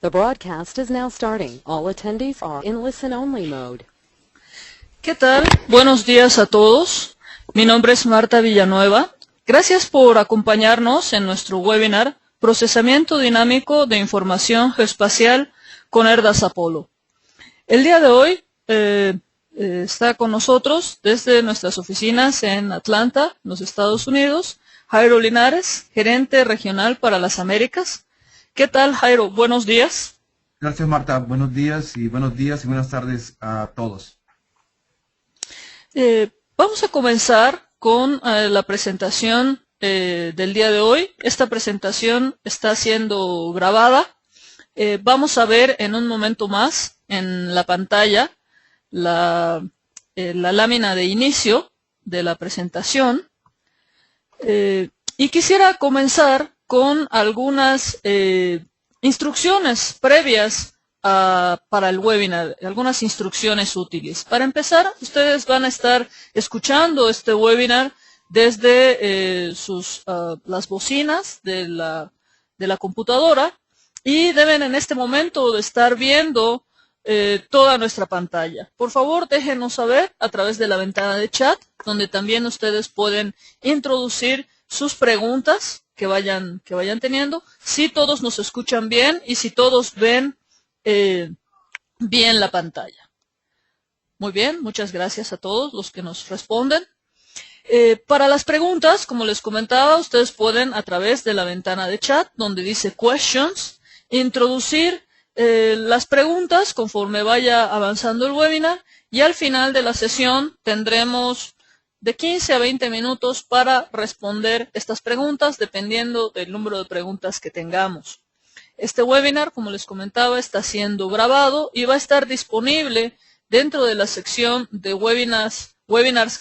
The broadcast is now starting. All attendees are in listen-only mode. ¿Qué tal? Buenos días a todos. Mi nombre es Marta Villanueva. Gracias por acompañarnos en nuestro webinar Procesamiento Dinámico de Información Geoespacial con ERDAS Apollo. El día de hoy está con nosotros desde nuestras oficinas en Atlanta, los Estados Unidos, Jairo Linares, gerente regional para las Américas. ¿Qué tal, Jairo? Buenos días. Gracias, Marta. Buenos días y buenas tardes a todos. Vamos a comenzar con la presentación del día de hoy. Esta presentación está siendo grabada. Vamos a ver en un momento más en la pantalla la lámina de inicio de la presentación. Y quisiera comenzar con algunas instrucciones previas para el webinar, algunas instrucciones útiles. Para empezar, ustedes van a estar escuchando este webinar desde las bocinas de la computadora y deben en este momento de estar viendo toda nuestra pantalla. Por favor, déjenos saber a través de la ventana de chat, donde también ustedes pueden introducir sus preguntas que vayan teniendo, si todos nos escuchan bien y si todos ven bien la pantalla. Muy bien, muchas gracias a todos los que nos responden. Para las preguntas, como les comentaba, ustedes pueden a través de la ventana de chat, donde dice Questions, introducir las preguntas conforme vaya avanzando el webinar y al final de la sesión tendremos de 15 a 20 minutos para responder estas preguntas, dependiendo del número de preguntas que tengamos. Este webinar, como les comentaba, está siendo grabado y va a estar disponible dentro de la sección de webinars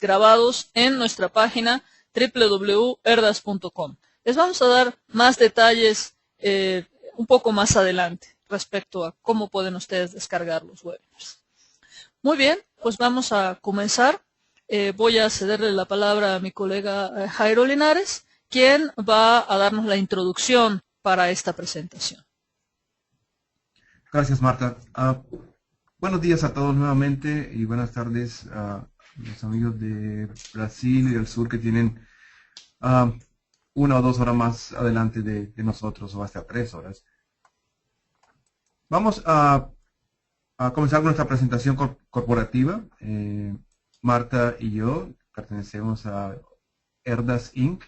grabados en nuestra página www.erdas.com. Les vamos a dar más detalles un poco más adelante respecto a cómo pueden ustedes descargar los webinars. Muy bien, pues vamos a comenzar. Voy a cederle la palabra a mi colega Jairo Linares, quien va a darnos la introducción para esta presentación. Gracias, Marta. Buenos días a todos nuevamente y buenas tardes a los amigos de Brasil y del sur que tienen 1 o 2 horas más adelante de nosotros, o hasta 3 horas. Vamos a comenzar con nuestra presentación corporativa. Marta y yo pertenecemos a ERDAS Inc.,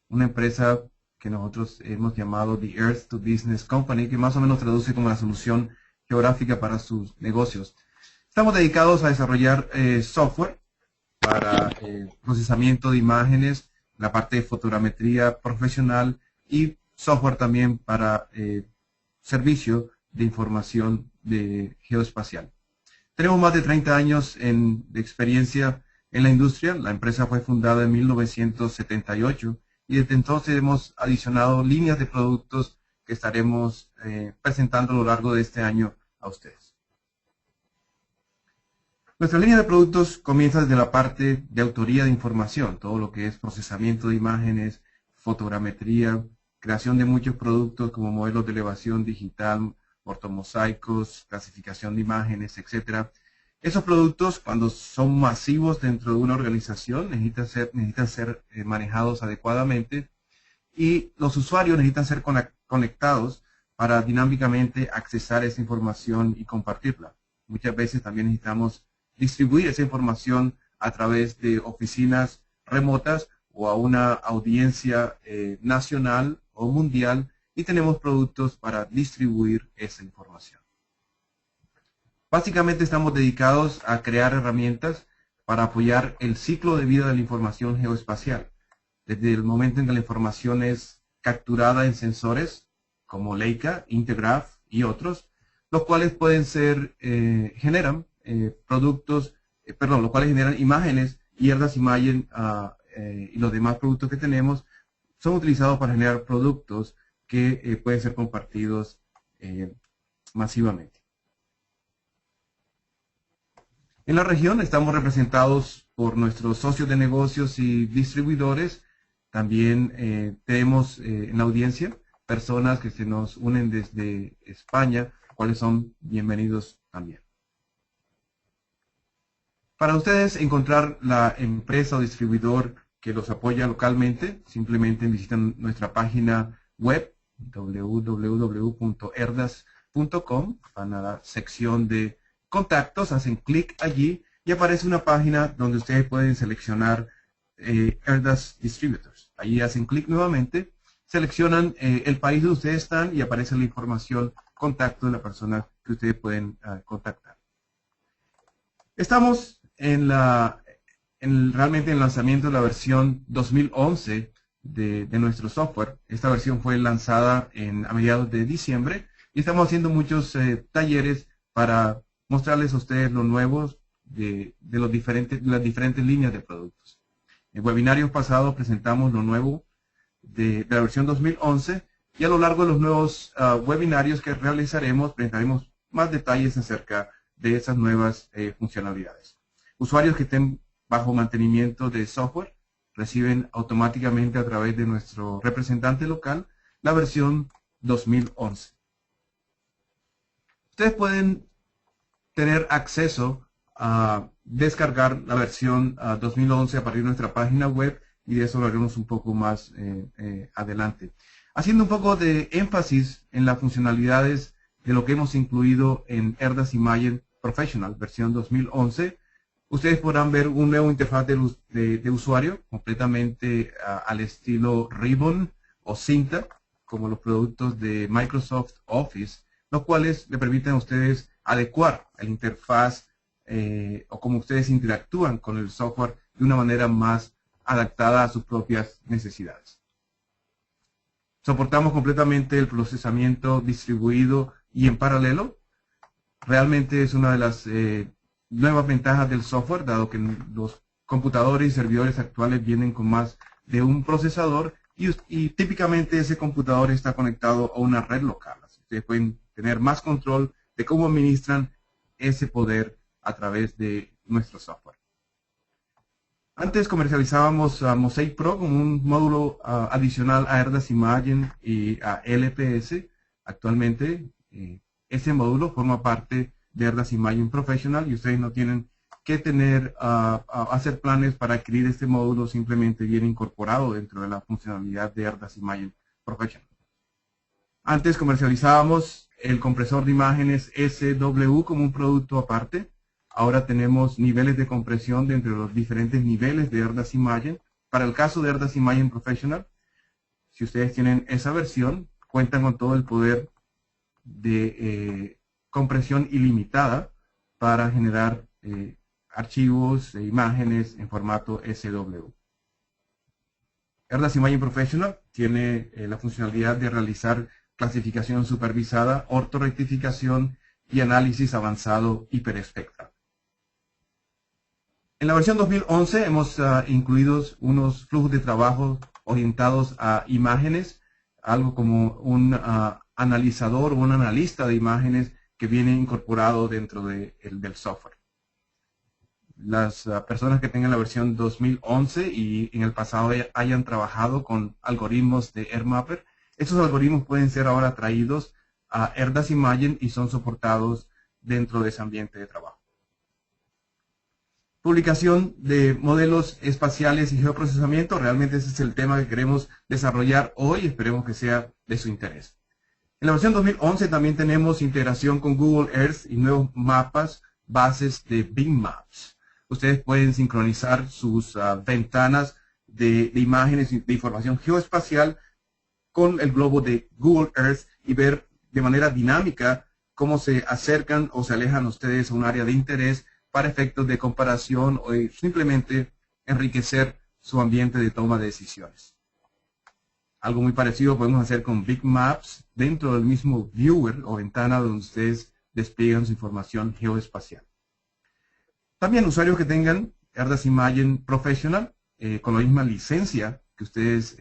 una empresa que nosotros hemos llamado The Earth to Business Company, que más o menos traduce como la solución geográfica para sus negocios. Estamos dedicados a desarrollar software para procesamiento de imágenes, la parte de fotogrametría profesional y software también para servicio de información geoespacial. Tenemos más de 30 años de experiencia en la industria. La empresa fue fundada en 1978 y desde entonces hemos adicionado líneas de productos que estaremos presentando a lo largo de este año a ustedes. Nuestra línea de productos comienza desde la parte de autoría de información, todo lo que es procesamiento de imágenes, fotogrametría, creación de muchos productos como modelos de elevación digital, ortomosaicos, clasificación de imágenes, etc. Esos productos, cuando son masivos dentro de una organización, necesitan ser manejados adecuadamente y los usuarios necesitan ser conectados para dinámicamente accesar esa información y compartirla. Muchas veces también necesitamos distribuir esa información a través de oficinas remotas o a una audiencia nacional o mundial, y tenemos productos para distribuir esa información. Básicamente estamos dedicados a crear herramientas para apoyar el ciclo de vida de la información geoespacial, desde el momento en que la información es capturada en sensores como Leica, Intergraph y otros, los cuales pueden ser, generan imágenes, y ERDAS Imagen y los demás productos que tenemos son utilizados para generar productos que pueden ser compartidos masivamente. En la región estamos representados por nuestros socios de negocios y distribuidores. También tenemos en la audiencia personas que se nos unen desde España, cuales son bienvenidos también. Para ustedes encontrar la empresa o distribuidor que los apoya localmente, simplemente visitan nuestra página web www.erdas.com, van a la sección de contactos, hacen clic allí y aparece una página donde ustedes pueden seleccionar Erdas Distributors. Allí hacen clic nuevamente, seleccionan el país donde ustedes están y aparece la información, contacto de la persona que ustedes pueden contactar. Estamos realmente en el lanzamiento de la versión 2011 de nuestro software. Esta versión fue lanzada a mediados de diciembre y estamos haciendo muchos talleres para mostrarles a ustedes lo nuevo de las diferentes líneas de productos. En webinarios pasados presentamos lo nuevo de la versión 2011 y a lo largo de los nuevos webinarios que realizaremos presentaremos más detalles acerca de esas nuevas funcionalidades. Usuarios que estén bajo mantenimiento de software reciben automáticamente a través de nuestro representante local la versión 2011. Ustedes pueden tener acceso a descargar la versión 2011 a partir de nuestra página web y de eso lo haremos un poco más adelante. Haciendo un poco de énfasis en las funcionalidades de lo que hemos incluido en Erdas Imagen Professional versión 2011, ustedes podrán ver un nuevo interfaz de usuario completamente al estilo Ribbon o cinta, como los productos de Microsoft Office, los cuales le permiten a ustedes adecuar la interfaz o cómo ustedes interactúan con el software de una manera más adaptada a sus propias necesidades. Soportamos completamente el procesamiento distribuido y en paralelo. Realmente es una de las nuevas ventajas del software, dado que los computadores y servidores actuales vienen con más de un procesador y típicamente ese computador está conectado a una red local. Así que ustedes pueden tener más control de cómo administran ese poder a través de nuestro software. Antes comercializábamos a Mosaic Pro como un módulo adicional a Erdas Imagen y a LPS. Actualmente ese módulo forma parte de Erdas Imagen Professional y ustedes no tienen que hacer planes para adquirir este módulo, simplemente viene incorporado dentro de la funcionalidad de Erdas Imagen Professional. Antes comercializábamos el compresor de imágenes SW como un producto aparte. Ahora tenemos niveles de compresión dentro de los diferentes niveles de Erdas Imagen. Para el caso de Erdas Imagen Professional, si ustedes tienen esa versión, cuentan con todo el poder de compresión ilimitada para generar archivos e imágenes en formato SW. Erdas Imagen Professional tiene la funcionalidad de realizar clasificación supervisada, ortorrectificación y análisis avanzado hiperespectral. En la versión 2011 hemos incluido unos flujos de trabajo orientados a imágenes, algo como un analizador o un analista de imágenes que viene incorporado dentro del software. Las personas que tengan la versión 2011 y en el pasado hayan trabajado con algoritmos de AirMapper, estos algoritmos pueden ser ahora traídos a Erdas Imagen y son soportados dentro de ese ambiente de trabajo. Publicación de modelos espaciales y geoprocesamiento, realmente ese es el tema que queremos desarrollar hoy, esperemos que sea de su interés. En la versión 2011 también tenemos integración con Google Earth y nuevos mapas, bases de Bing Maps. Ustedes pueden sincronizar sus ventanas de imágenes de información geoespacial con el globo de Google Earth y ver de manera dinámica cómo se acercan o se alejan ustedes a un área de interés para efectos de comparación o simplemente enriquecer su ambiente de toma de decisiones. Algo muy parecido podemos hacer con Big Maps dentro del mismo viewer o ventana donde ustedes despliegan su información geoespacial. También usuarios que tengan Erdas Imagen Professional con la misma licencia que ustedes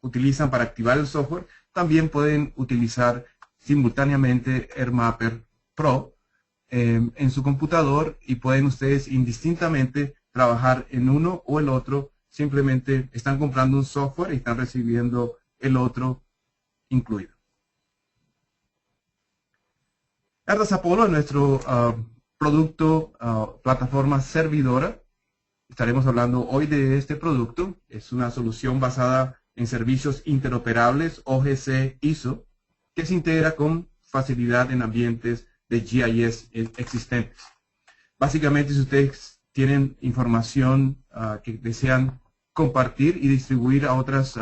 utilizan para activar el software, también pueden utilizar simultáneamente AirMapper Pro en su computador y pueden ustedes indistintamente trabajar en uno o el otro. Simplemente están comprando un software y están recibiendo el otro incluido. Erdas Apollo es nuestro producto, plataforma servidora. Estaremos hablando hoy de este producto. Es una solución basada en servicios interoperables OGC ISO que se integra con facilidad en ambientes de GIS existentes. Básicamente, si ustedes tienen información que desean compartir y distribuir a otras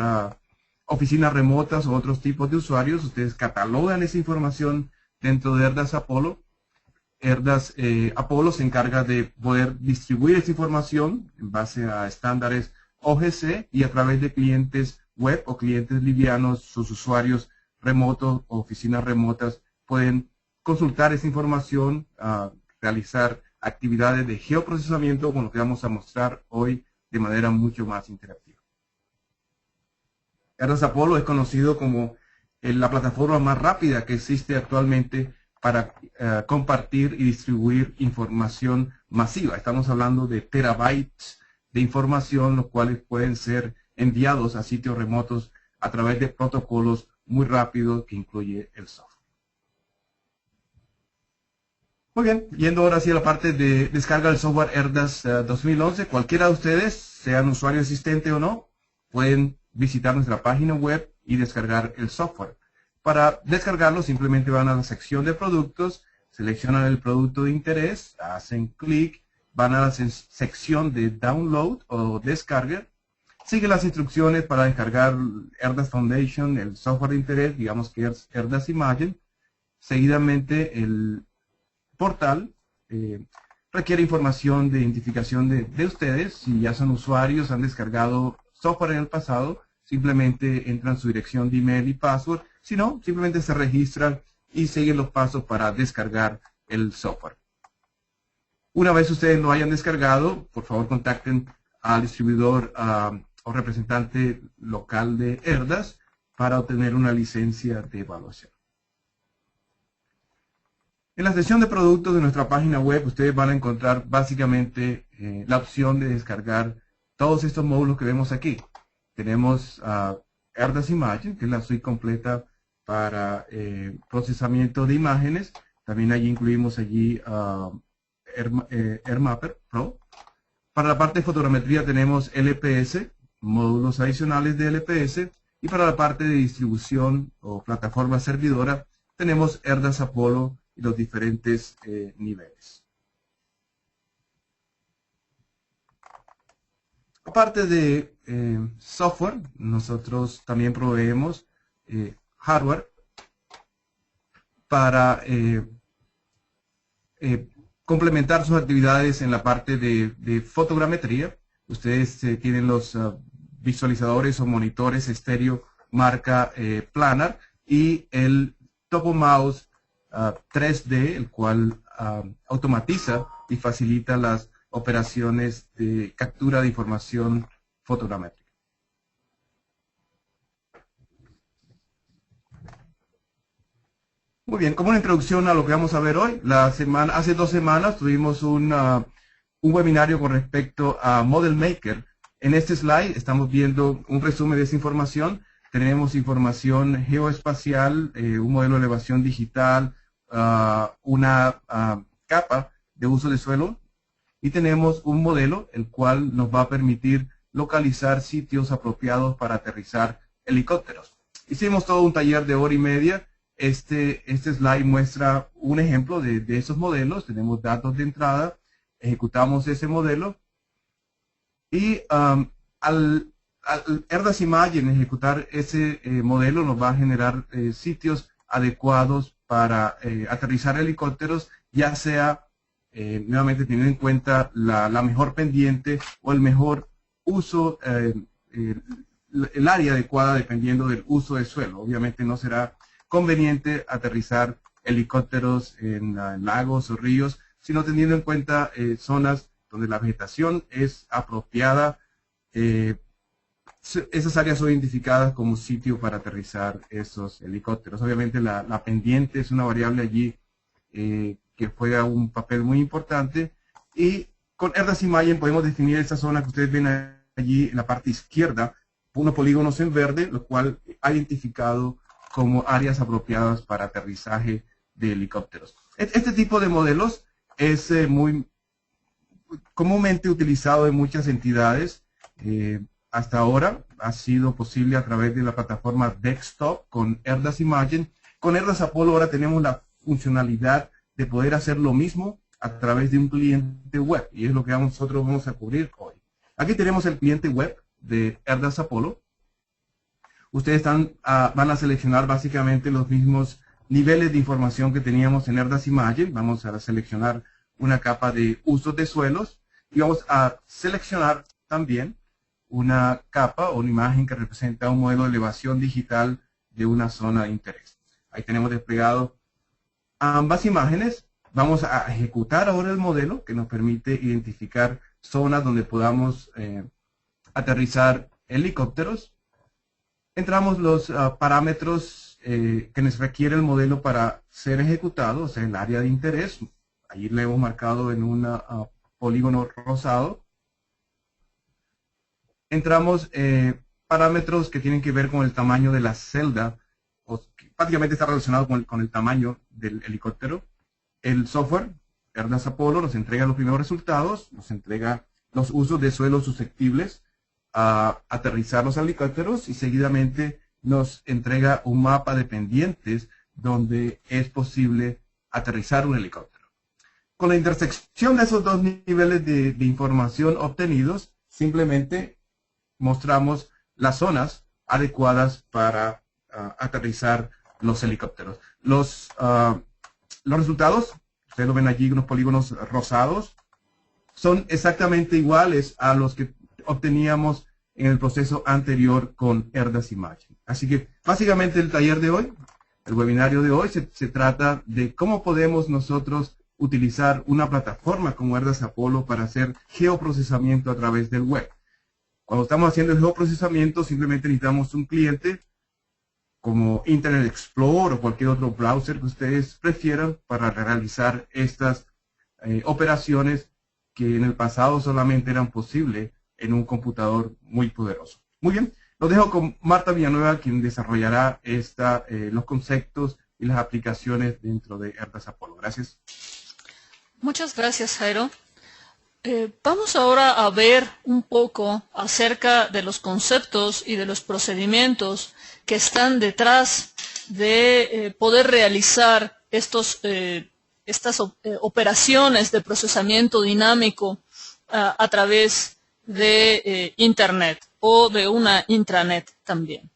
oficinas remotas o otros tipos de usuarios, ustedes catalogan esa información dentro de Erdas Apollo. Erdas Apollo se encarga de poder distribuir esa información en base a estándares OGC y a través de clientes web o clientes livianos. Sus usuarios remotos o oficinas remotas pueden consultar esa información, realizar actividades de geoprocesamiento, con lo que vamos a mostrar hoy de manera mucho más interactiva. Erdas Apollo es conocido como la plataforma más rápida que existe actualmente para compartir y distribuir información masiva. Estamos hablando de terabytes de información, los cuales pueden ser enviados a sitios remotos a través de protocolos muy rápidos que incluye el software. Muy bien, yendo ahora hacia la parte de descarga del software Erdas 2011, cualquiera de ustedes, sean usuario existente o no, pueden visitar nuestra página web y descargar el software. Para descargarlo simplemente van a la sección de productos, seleccionan el producto de interés, hacen clic, van a la sección de download o descarga, siguen las instrucciones para descargar Erdas Foundation, el software de interés, digamos que es Erdas Imagine. Seguidamente el portal requiere información de identificación de ustedes. Si ya son usuarios, han descargado software en el pasado, simplemente entran su dirección de email y password. Si no, simplemente se registran y siguen los pasos para descargar el software. Una vez ustedes lo hayan descargado, por favor contacten al distribuidor o representante local de Erdas para obtener una licencia de evaluación. En la sección de productos de nuestra página web, ustedes van a encontrar básicamente la opción de descargar todos estos módulos que vemos aquí. Tenemos Erdas Imagine, que es la suite completa para procesamiento de imágenes. También allí incluimos AirMapper Pro. Para la parte de fotogrametría tenemos LPS, módulos adicionales de LPS. Y para la parte de distribución o plataforma servidora tenemos Erdas Apollo y los diferentes niveles. Aparte de software, nosotros también proveemos hardware para complementar sus actividades en la parte de fotogrametría. Ustedes tienen los visualizadores o monitores estéreo marca Planar y el Topo Mouse 3D, el cual automatiza y facilita las operaciones de captura de información fotogramétrica. Muy bien, como una introducción a lo que vamos a ver hoy, hace 2 semanas tuvimos un webinario con respecto a Model Maker. En este slide estamos viendo un resumen de esa información. Tenemos información geoespacial, un modelo de elevación digital, una capa de uso de suelo, y tenemos un modelo el cual nos va a permitir localizar sitios apropiados para aterrizar helicópteros. Hicimos todo un taller de 1 hora y media. Este slide muestra un ejemplo de esos modelos. Tenemos datos de entrada, ejecutamos ese modelo y al Erdas Imagine ejecutar ese modelo nos va a generar sitios adecuados para aterrizar helicópteros, ya sea nuevamente teniendo en cuenta la mejor pendiente o el mejor uso, el área adecuada dependiendo del uso del suelo. Obviamente no será conveniente aterrizar helicópteros en lagos o ríos, sino teniendo en cuenta zonas donde la vegetación es apropiada. Esas áreas son identificadas como sitio para aterrizar esos helicópteros. Obviamente la pendiente es una variable allí que juega un papel muy importante, y con Erdas Imagine podemos definir esa zona que ustedes ven allí en la parte izquierda, unos polígonos en verde, lo cual ha identificado como áreas apropiadas para aterrizaje de helicópteros. Este tipo de modelos es muy comúnmente utilizado en muchas entidades. Hasta ahora ha sido posible a través de la plataforma Desktop con Erdas Imagine. Con Erdas Apollo ahora tenemos la funcionalidad de poder hacer lo mismo a través de un cliente web, y es lo que nosotros vamos a cubrir hoy. Aquí tenemos el cliente web de Erdas Apollo. Ustedes van a seleccionar básicamente los mismos niveles de información que teníamos en Erdas Imagine. Vamos a seleccionar una capa de usos de suelos y vamos a seleccionar también una capa o una imagen que representa un modelo de elevación digital de una zona de interés. Ahí tenemos desplegado ambas imágenes. Vamos a ejecutar ahora el modelo que nos permite identificar zonas donde podamos aterrizar helicópteros. Entramos los parámetros que nos requiere el modelo para ser ejecutado, o sea, el área de interés. Ahí le hemos marcado en un polígono rosado. Entramos parámetros que tienen que ver con el tamaño de la celda, que prácticamente está relacionado con el tamaño del helicóptero. El software, Erdas Apollo, nos entrega los primeros resultados, nos entrega los usos de suelo susceptibles a aterrizar los helicópteros y seguidamente nos entrega un mapa de pendientes donde es posible aterrizar un helicóptero. Con la intersección de esos dos niveles de información obtenidos, simplemente mostramos las zonas adecuadas para aterrizar los helicópteros. Los resultados, ustedes lo ven allí, unos polígonos rosados, son exactamente iguales a los que obteníamos en el proceso anterior con Erdas Imagine. Así que básicamente el taller de hoy, el webinario de hoy, se trata de cómo podemos nosotros utilizar una plataforma como Erdas Apollo para hacer geoprocesamiento a través del web. Cuando estamos haciendo el geoprocesamiento, simplemente necesitamos un cliente como Internet Explorer o cualquier otro browser que ustedes prefieran para realizar estas operaciones que en el pasado solamente eran posibles en un computador muy poderoso. Muy bien, lo dejo con Marta Villanueva, quien desarrollará los conceptos y las aplicaciones dentro de Erdas Apollo. Gracias. Muchas gracias, Jairo. Vamos ahora a ver un poco acerca de los conceptos y de los procedimientos que están detrás de poder realizar estas operaciones de procesamiento dinámico a través de Internet o de una intranet también.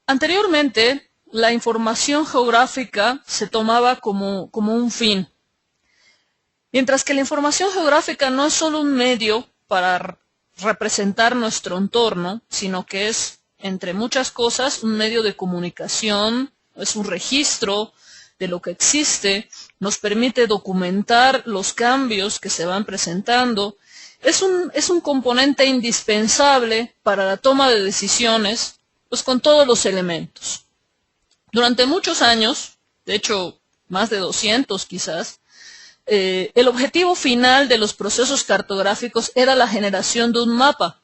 Anteriormente, la información geográfica se tomaba como un fin. Mientras que la información geográfica no es solo un medio para representar nuestro entorno, sino que es, entre muchas cosas, un medio de comunicación, es un registro de lo que existe, nos permite documentar los cambios que se van presentando, es un componente indispensable para la toma de decisiones, pues con todos los elementos. Durante muchos años, de hecho más de 200 quizás, el objetivo final de los procesos cartográficos era la generación de un mapa,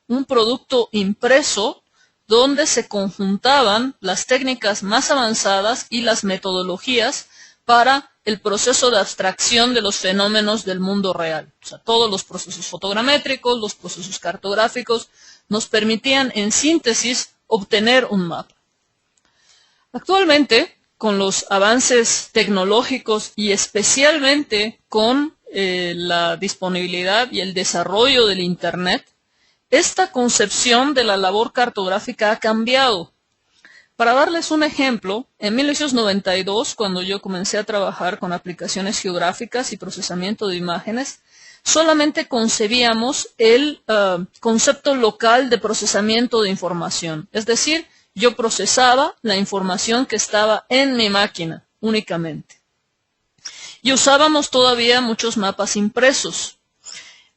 un producto impreso donde se conjuntaban las técnicas más avanzadas y las metodologías para el proceso de abstracción de los fenómenos del mundo real. O sea, todos los procesos fotogramétricos, los procesos cartográficos nos permitían en síntesis obtener un mapa. Actualmente, con los avances tecnológicos y especialmente con la disponibilidad y el desarrollo del Internet, esta concepción de la labor cartográfica ha cambiado. Para darles un ejemplo, en 1992, cuando yo comencé a trabajar con aplicaciones geográficas y procesamiento de imágenes, solamente concebíamos el concepto local de procesamiento de información, es decir, yo procesaba la información que estaba en mi máquina únicamente. Y usábamos todavía muchos mapas impresos.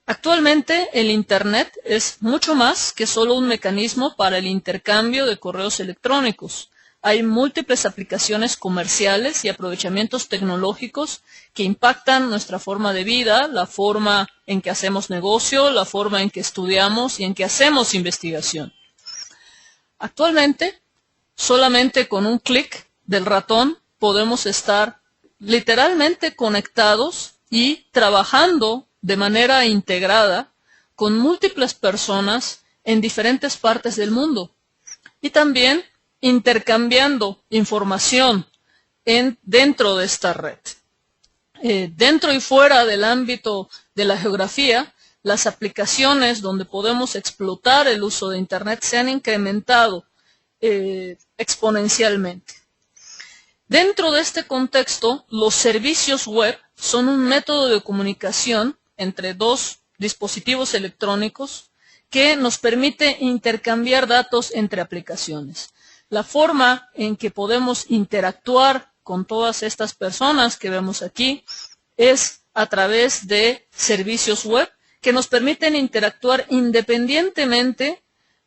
Actualmente el Internet es mucho más que solo un mecanismo para el intercambio de correos electrónicos. Hay múltiples aplicaciones comerciales y aprovechamientos tecnológicos que impactan nuestra forma de vida, la forma en que hacemos negocio, la forma en que estudiamos y en que hacemos investigación. Actualmente, solamente con un clic del ratón podemos estar literalmente conectados y trabajando de manera integrada con múltiples personas en diferentes partes del mundo y también intercambiando información dentro de esta red. Dentro y fuera del ámbito de la geografía, las aplicaciones donde podemos explotar el uso de Internet se han incrementado exponencialmente. Dentro de este contexto, los servicios web son un método de comunicación entre dos dispositivos electrónicos que nos permite intercambiar datos entre aplicaciones. La forma en que podemos interactuar con todas estas personas que vemos aquí es a través de servicios web que nos permiten interactuar independientemente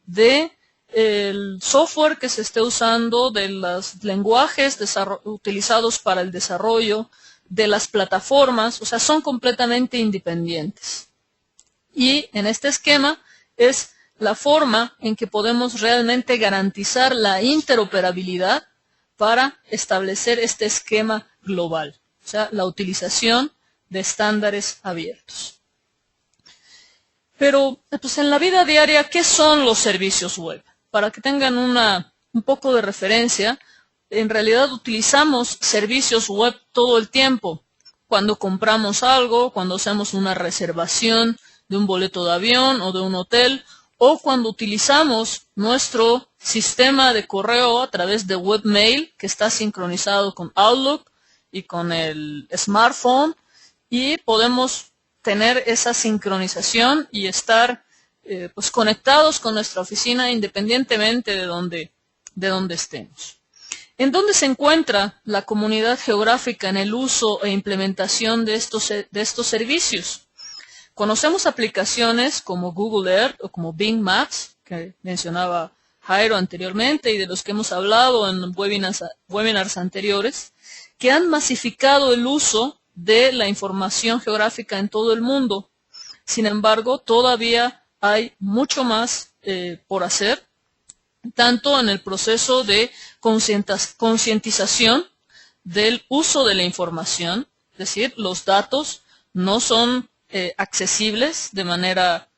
de el software que se esté usando, de los lenguajes utilizados para el desarrollo, de las plataformas, o sea, son completamente independientes. Y en este esquema es la forma en que podemos realmente garantizar la interoperabilidad para establecer este esquema global, o sea, la utilización de estándares abiertos. Pero, pues en la vida diaria, ¿qué son los servicios web? Para que tengan un poco de referencia, en realidad utilizamos servicios web todo el tiempo. Cuando compramos algo, cuando hacemos una reservación de un boleto de avión o de un hotel, o cuando utilizamos nuestro sistema de correo a través de webmail, que está sincronizado con Outlook y con el smartphone, y podemos tener esa sincronización y estar pues conectados con nuestra oficina independientemente de donde estemos. ¿En dónde se encuentra la comunidad geográfica en el uso e implementación de estos servicios? Conocemos aplicaciones como Google Earth o como Bing Maps, que mencionaba Jairo anteriormente y de los que hemos hablado en webinars anteriores, que han masificado el uso de la información geográfica en todo el mundo. Sin embargo, todavía hay mucho más por hacer, tanto en el proceso de concientización del uso de la información, es decir, los datos no son accesibles de manera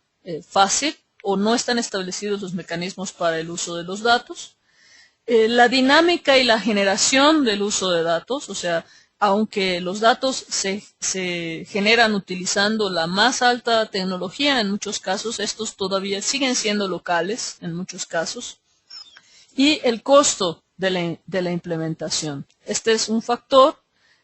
fácil o no están establecidos los mecanismos para el uso de los datos. La dinámica y la generación del uso de datos, o sea, aunque los datos se generan utilizando la más alta tecnología, en muchos casos estos todavía siguen siendo locales, en muchos casos. Y el costo de la implementación. Este es un factor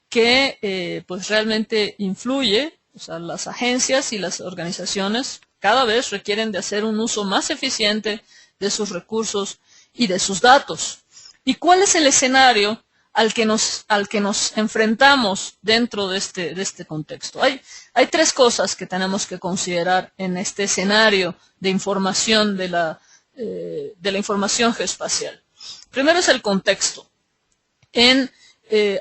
que pues realmente influye, o sea, las agencias y las organizaciones cada vez requieren de hacer un uso más eficiente de sus recursos y de sus datos. ¿Y cuál es el escenario al que nos enfrentamos dentro de este contexto? Hay tres cosas que tenemos que considerar en este escenario de información de la información geoespacial. Primero es el contexto.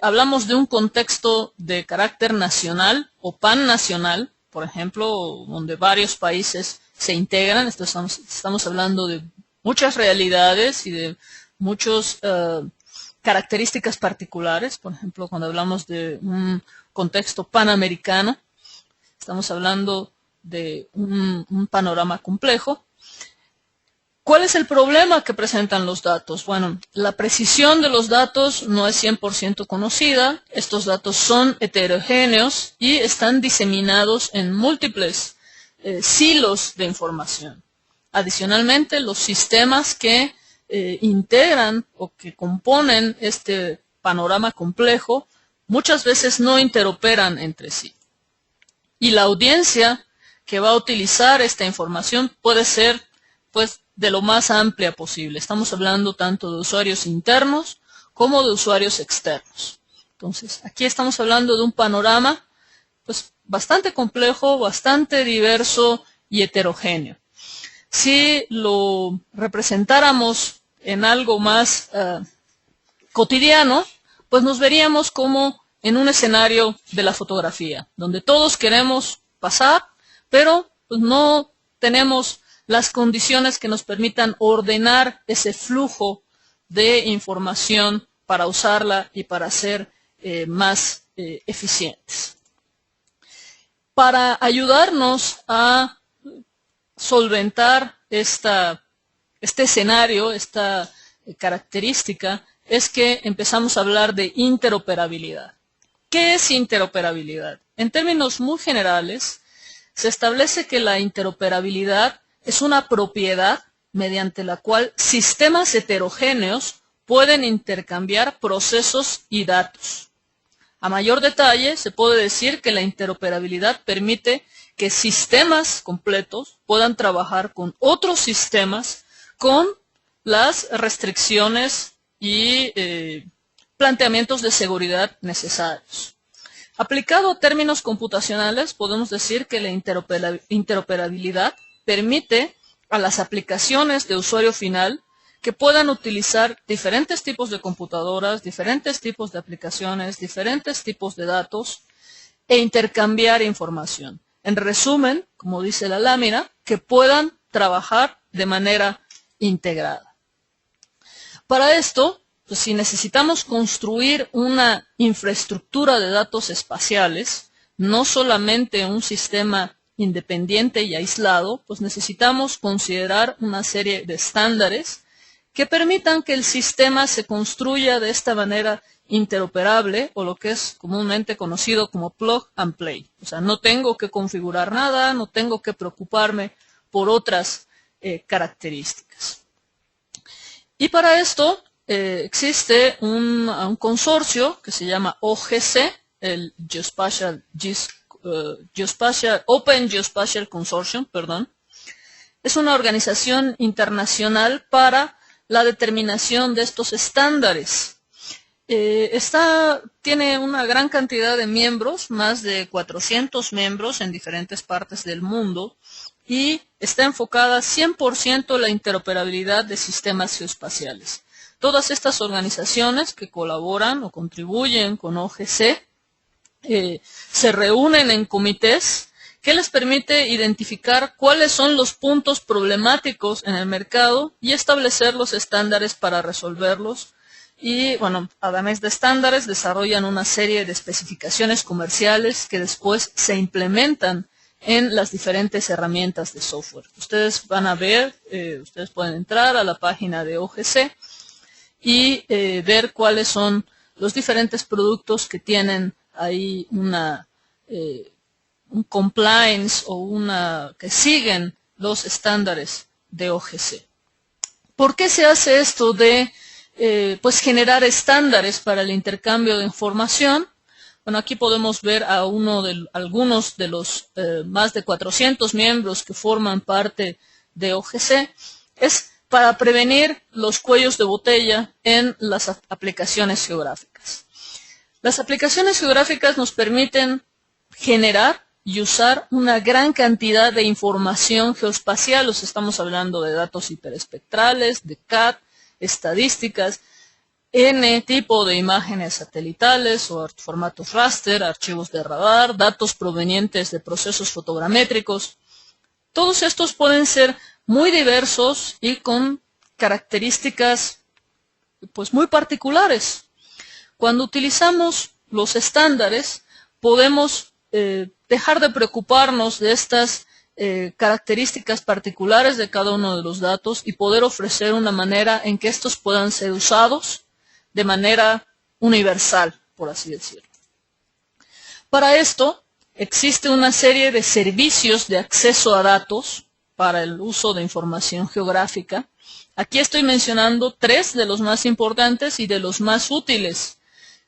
Hablamos de un contexto de carácter nacional o pannacional, por ejemplo, donde varios países se integran. Estamos hablando de muchas realidades y de muchas características particulares. Por ejemplo, cuando hablamos de un contexto panamericano, estamos hablando de un panorama complejo. ¿Cuál es el problema que presentan los datos? Bueno, la precisión de los datos no es 100% conocida. Estos datos son heterogéneos y están diseminados en múltiples silos de información. Adicionalmente, los sistemas que integran o que componen este panorama complejo muchas veces no interoperan entre sí. Y la audiencia que va a utilizar esta información puede ser, pues, de lo más amplia posible. Estamos hablando tanto de usuarios internos como de usuarios externos. Entonces, aquí estamos hablando de un panorama pues bastante complejo, bastante diverso y heterogéneo. Si lo representáramos en algo más cotidiano, pues nos veríamos como en un escenario de la fotografía, donde todos queremos pasar, pero pues no tenemos las condiciones que nos permitan ordenar ese flujo de información para usarla y para ser más eficientes. Para ayudarnos a solventar este escenario, esta característica, es que empezamos a hablar de interoperabilidad. ¿Qué es interoperabilidad? En términos muy generales, se establece que la interoperabilidad es una propiedad mediante la cual sistemas heterogéneos pueden intercambiar procesos y datos. A mayor detalle, se puede decir que la interoperabilidad permite que sistemas completos puedan trabajar con otros sistemas con las restricciones y planteamientos de seguridad necesarios. Aplicado a términos computacionales, podemos decir que la interoperabilidad permite a las aplicaciones de usuario final que puedan utilizar diferentes tipos de computadoras, diferentes tipos de aplicaciones, diferentes tipos de datos e intercambiar información. En resumen, como dice la lámina, que puedan trabajar de manera integrada. Para esto, pues, si necesitamos construir una infraestructura de datos espaciales, no solamente un sistema independiente y aislado, pues necesitamos considerar una serie de estándares que permitan que el sistema se construya de esta manera interoperable, o lo que es comúnmente conocido como plug and play. O sea, no tengo que configurar nada, no tengo que preocuparme por otras características. Y para esto existe un consorcio que se llama OGC, el Open Geospatial Consortium, perdón. Es una organización internacional para la determinación de estos estándares. Tiene una gran cantidad de miembros, más de 400 miembros en diferentes partes del mundo, y está enfocada 100% en la interoperabilidad de sistemas geoespaciales. Todas estas organizaciones que colaboran o contribuyen con OGC se reúnen en comités que les permite identificar cuáles son los puntos problemáticos en el mercado y establecer los estándares para resolverlos. Y, bueno, además de estándares, desarrollan una serie de especificaciones comerciales que después se implementan en las diferentes herramientas de software. Ustedes van a ver, ustedes pueden entrar a la página de OGC y ver cuáles son los diferentes productos que tienen ahí un compliance o que siguen los estándares de OGC. ¿Por qué se hace esto de pues generar estándares para el intercambio de información? Bueno, aquí podemos ver a algunos de los más de 400 miembros que forman parte de OGC. Es para prevenir los cuellos de botella en las aplicaciones geográficas. Las aplicaciones geográficas nos permiten generar y usar una gran cantidad de información geoespacial. Estamos hablando de datos hiperespectrales, de CAD, estadísticas, N tipo de imágenes satelitales o formatos raster, archivos de radar, datos provenientes de procesos fotogramétricos. Todos estos pueden ser muy diversos y con características pues muy particulares. Cuando utilizamos los estándares, podemos dejar de preocuparnos de estas características particulares de cada uno de los datos y poder ofrecer una manera en que estos puedan ser usados de manera universal, por así decirlo. Para esto, existe una serie de servicios de acceso a datos para el uso de información geográfica. Aquí estoy mencionando 3 de los más importantes y de los más útiles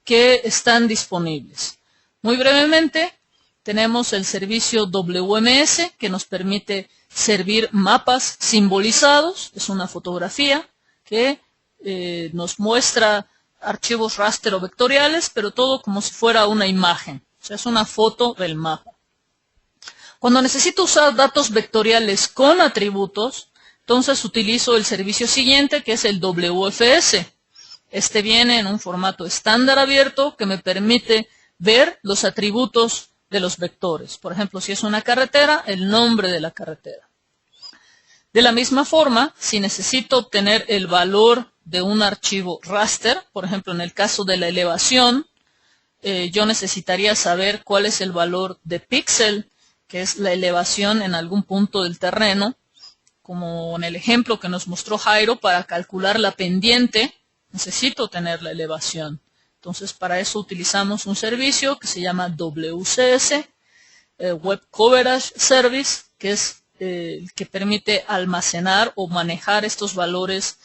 que están disponibles. Muy brevemente, tenemos el servicio WMS, que nos permite servir mapas simbolizados. Es una fotografía que nos muestra archivos raster o vectoriales, pero todo como si fuera una imagen. O sea, es una foto del mapa. Cuando necesito usar datos vectoriales con atributos, entonces utilizo el servicio siguiente, que es el WFS. Este viene en un formato estándar abierto que me permite ver los atributos de los vectores. Por ejemplo, si es una carretera, el nombre de la carretera. De la misma forma, si necesito obtener el valor de un archivo raster. Por ejemplo, en el caso de la elevación, yo necesitaría saber cuál es el valor de píxel, que es la elevación en algún punto del terreno, como en el ejemplo que nos mostró Jairo. Para calcular la pendiente necesito tener la elevación. Entonces, para eso utilizamos un servicio que se llama WCS, Web Coverage Service, que es el que permite almacenar o manejar estos valores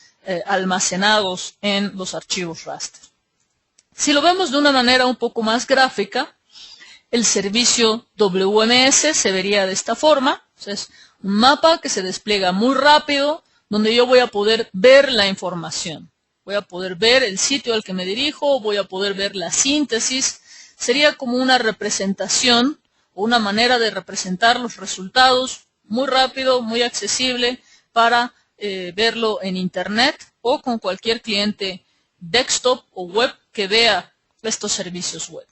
almacenados en los archivos raster. Si lo vemos de una manera un poco más gráfica, el servicio WMS se vería de esta forma. O sea, es un mapa que se despliega muy rápido, donde yo voy a poder ver la información. Voy a poder ver el sitio al que me dirijo, voy a poder ver la síntesis. Sería como una representación o una manera de representar los resultados muy rápido, muy accesible para verlo en Internet o con cualquier cliente desktop o web que vea estos servicios web,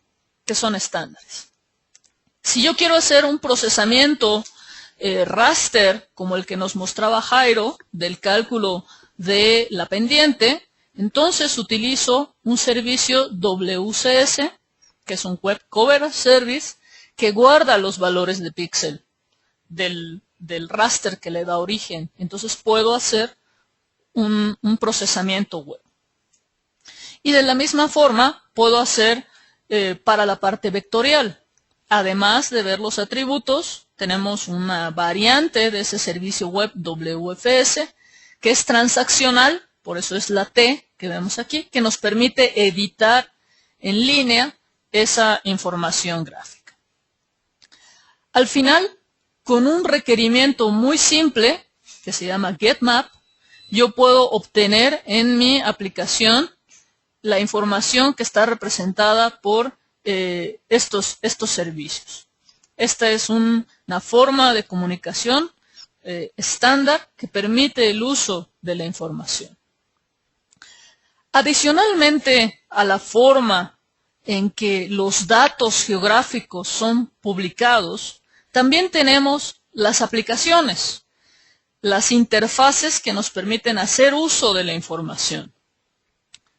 que son estándares. Si yo quiero hacer un procesamiento raster, como el que nos mostraba Jairo, del cálculo de la pendiente, entonces utilizo un servicio WCS, que es un Web Coverage Service, que guarda los valores de píxel del raster que le da origen. Entonces puedo hacer un procesamiento web. Y de la misma forma puedo hacer para la parte vectorial. Además de ver los atributos, tenemos una variante de ese servicio web WFS que es transaccional, por eso es la T que vemos aquí, que nos permite editar en línea esa información gráfica. Al final, con un requerimiento muy simple, que se llama getMap, yo puedo obtener en mi aplicación la información que está representada por estos servicios. Esta es una forma de comunicación estándar que permite el uso de la información. Adicionalmente a la forma en que los datos geográficos son publicados, también tenemos las aplicaciones, las interfaces que nos permiten hacer uso de la información.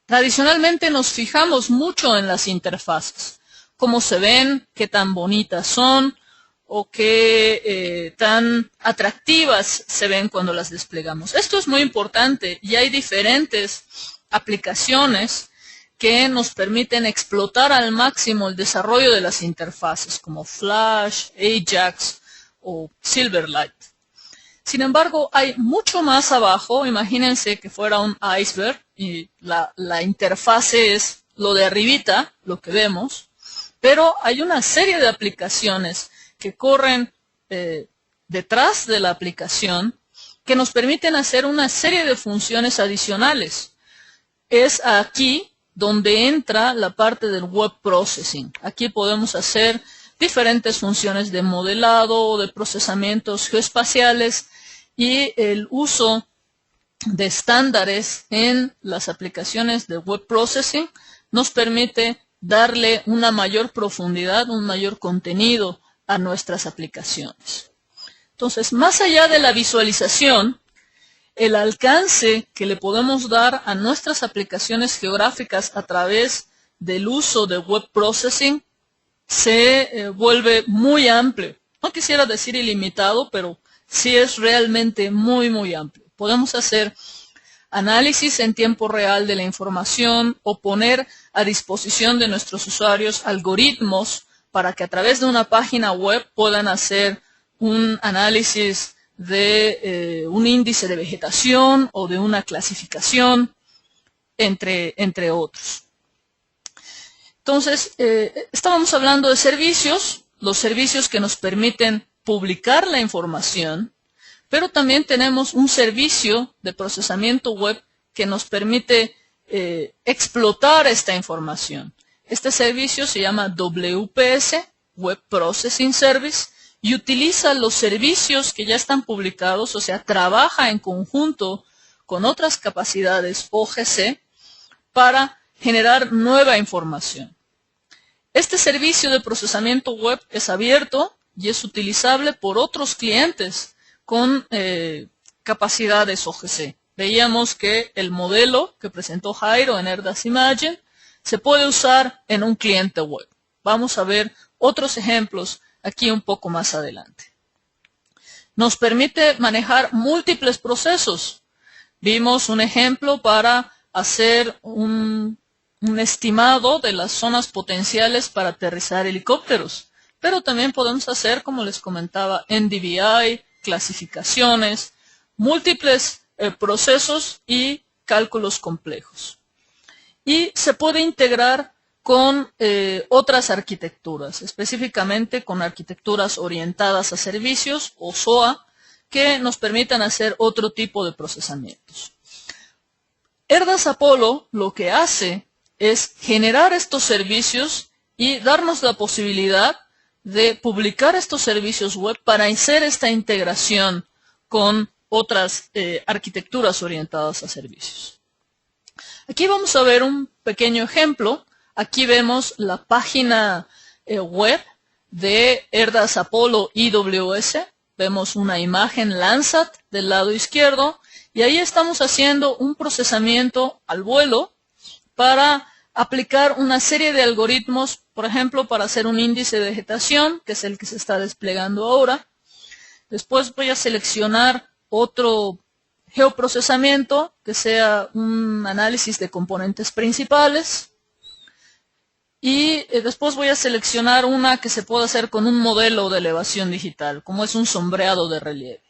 Tradicionalmente nos fijamos mucho en las interfaces, cómo se ven, qué tan bonitas son o qué tan atractivas se ven cuando las desplegamos. Esto es muy importante y hay diferentes aplicaciones que nos permiten explotar al máximo el desarrollo de las interfaces, como Flash, Ajax o Silverlight. Sin embargo, hay mucho más abajo. Imagínense que fuera un iceberg y la interfase es lo de arribita, lo que vemos, pero hay una serie de aplicaciones que corren detrás de la aplicación que nos permiten hacer una serie de funciones adicionales. Es aquí donde entra la parte del web processing. Aquí podemos hacer diferentes funciones de modelado, de procesamientos geoespaciales y el uso de estándares en las aplicaciones de web processing nos permite darle una mayor profundidad, un mayor contenido a nuestras aplicaciones. Entonces, más allá de la visualización, el alcance que le podemos dar a nuestras aplicaciones geográficas a través del uso de web processing se vuelve muy amplio. No quisiera decir ilimitado, pero sí es realmente muy, muy amplio. Podemos hacer análisis en tiempo real de la información o poner a disposición de nuestros usuarios algoritmos para que a través de una página web puedan hacer un análisis de un índice de vegetación o de una clasificación, entre otros. Entonces, estábamos hablando de servicios, los servicios que nos permiten publicar la información, pero también tenemos un servicio de procesamiento web que nos permite explotar esta información. Este servicio se llama WPS, Web Processing Service, y utiliza los servicios que ya están publicados, o sea, trabaja en conjunto con otras capacidades OGC para generar nueva información. Este servicio de procesamiento web es abierto y es utilizable por otros clientes con capacidades OGC. veíamos que el modelo que presentó Jairo en Erdas Imagine se puede usar en un cliente web. Vamos a ver otros ejemplos aquí un poco más adelante. Nos permite manejar múltiples procesos. Vimos un ejemplo para hacer un estimado de las zonas potenciales para aterrizar helicópteros. Pero también podemos hacer, como les comentaba, NDVI, clasificaciones, múltiples procesos y cálculos complejos. Y se puede integrar con otras arquitecturas, específicamente con arquitecturas orientadas a servicios o SOA, que nos permitan hacer otro tipo de procesamientos. Erdas Apollo lo que hace es generar estos servicios y darnos la posibilidad de publicar estos servicios web para hacer esta integración con otras arquitecturas orientadas a servicios. Aquí vamos a ver un pequeño ejemplo. Aquí vemos la página web de Erdas Apollo IWS. Vemos una imagen Landsat del lado izquierdo y ahí estamos haciendo un procesamiento al vuelo para aplicar una serie de algoritmos, por ejemplo, para hacer un índice de vegetación, que es el que se está desplegando ahora. Después voy a seleccionar otro geoprocesamiento, que sea un análisis de componentes principales. Y después voy a seleccionar una que se pueda hacer con un modelo de elevación digital, como es un sombreado de relieve.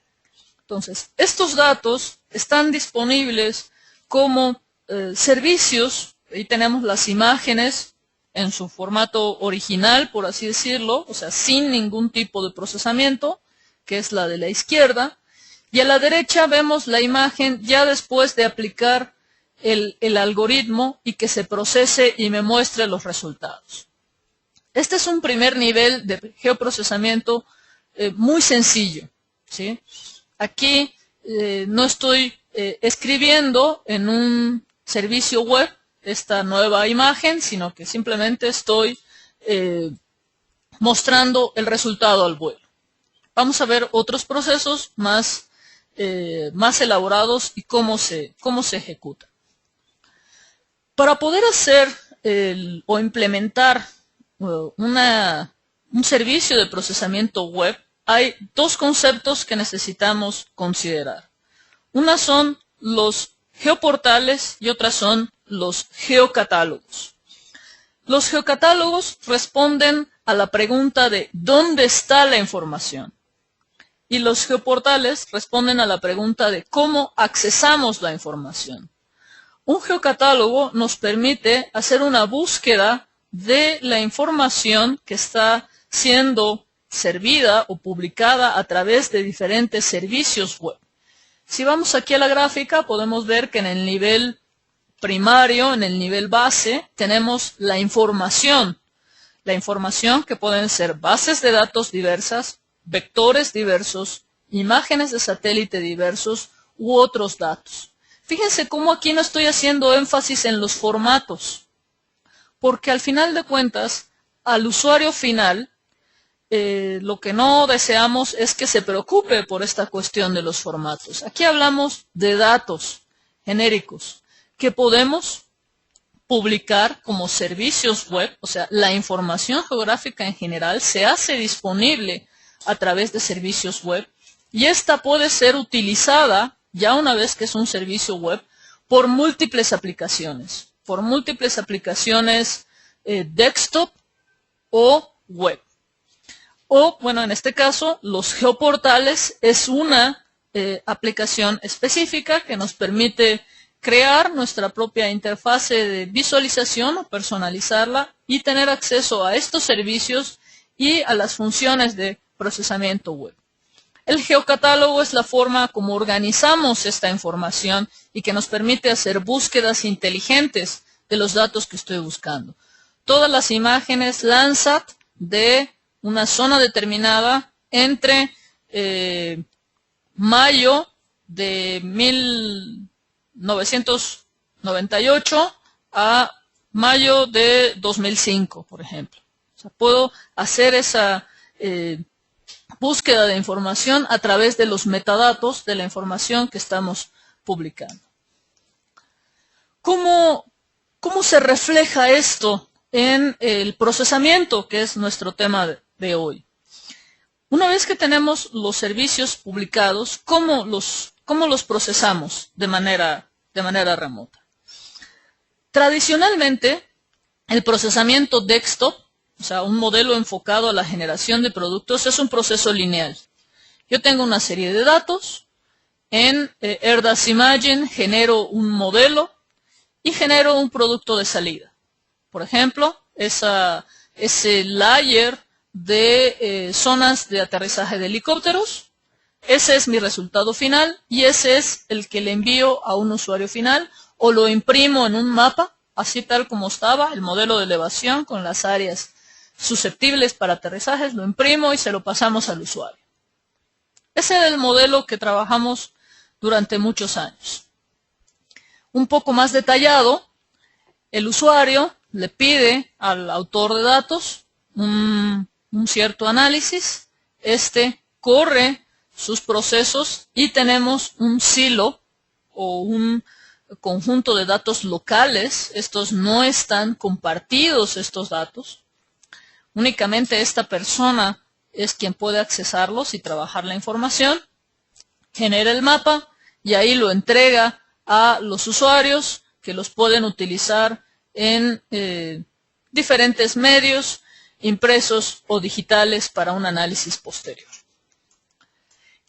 Entonces, estos datos están disponibles como servicios. Ahí tenemos las imágenes en su formato original, por así decirlo, o sea, sin ningún tipo de procesamiento, que es la de la izquierda. Y a la derecha vemos la imagen ya después de aplicar el algoritmo y que se procese y me muestre los resultados. Este es un primer nivel de geoprocesamiento muy sencillo, ¿sí? Aquí no estoy escribiendo en un servicio web esta nueva imagen, sino que simplemente estoy mostrando el resultado al vuelo. Vamos a ver otros procesos más elaborados y cómo se ejecuta. Para poder hacer o implementar un servicio de procesamiento web, hay dos conceptos que necesitamos considerar. Una son los geoportales y otras son los geocatálogos. Los geocatálogos responden a la pregunta de ¿dónde está la información? Y los geoportales responden a la pregunta de ¿cómo accesamos la información? Un geocatálogo nos permite hacer una búsqueda de la información que está siendo servida o publicada a través de diferentes servicios web. Si vamos aquí a la gráfica, podemos ver que en el nivel primario, en el nivel base, tenemos la información que pueden ser bases de datos diversas, vectores diversos, imágenes de satélite diversos u otros datos. Fíjense cómo aquí no estoy haciendo énfasis en los formatos, porque al final de cuentas, al usuario final, lo que no deseamos es que se preocupe por esta cuestión de los formatos. Aquí hablamos de datos genéricos que podemos publicar como servicios web, o sea, la información geográfica en general se hace disponible a través de servicios web y esta puede ser utilizada ya una vez que es un servicio web por múltiples aplicaciones desktop o web. O, bueno, en este caso, los geoportales es una aplicación específica que nos permite crear nuestra propia interfase de visualización o personalizarla y tener acceso a estos servicios y a las funciones de procesamiento web. El geocatálogo es la forma como organizamos esta información y que nos permite hacer búsquedas inteligentes de los datos que estoy buscando. Todas las imágenes Landsat de una zona determinada entre mayo de 1998 a mayo de 2005, por ejemplo. O sea, puedo hacer esa búsqueda de información a través de los metadatos de la información que estamos publicando. ¿Cómo se refleja esto en el procesamiento, que es nuestro tema de hoy? Una vez que tenemos los servicios publicados, ¿cómo los procesamos de manera remota? Tradicionalmente, el procesamiento desktop, o sea, un modelo enfocado a la generación de productos, es un proceso lineal. Yo tengo una serie de datos, en Erdas Imagine genero un modelo y genero un producto de salida. Por ejemplo, ese layer de zonas de aterrizaje de helicópteros, ese es mi resultado final y ese es el que le envío a un usuario final o lo imprimo en un mapa, así tal como estaba, el modelo de elevación con las áreas susceptibles para aterrizajes, lo imprimo y se lo pasamos al usuario. Ese era el modelo que trabajamos durante muchos años. Un poco más detallado, el usuario le pide al autor de datos un cierto análisis, este corre sus procesos y tenemos un silo o un conjunto de datos locales. Estos no están compartidos, estos datos. Únicamente esta persona es quien puede accesarlos y trabajar la información, genera el mapa y ahí lo entrega a los usuarios que los pueden utilizar en diferentes medios, impresos o digitales para un análisis posterior.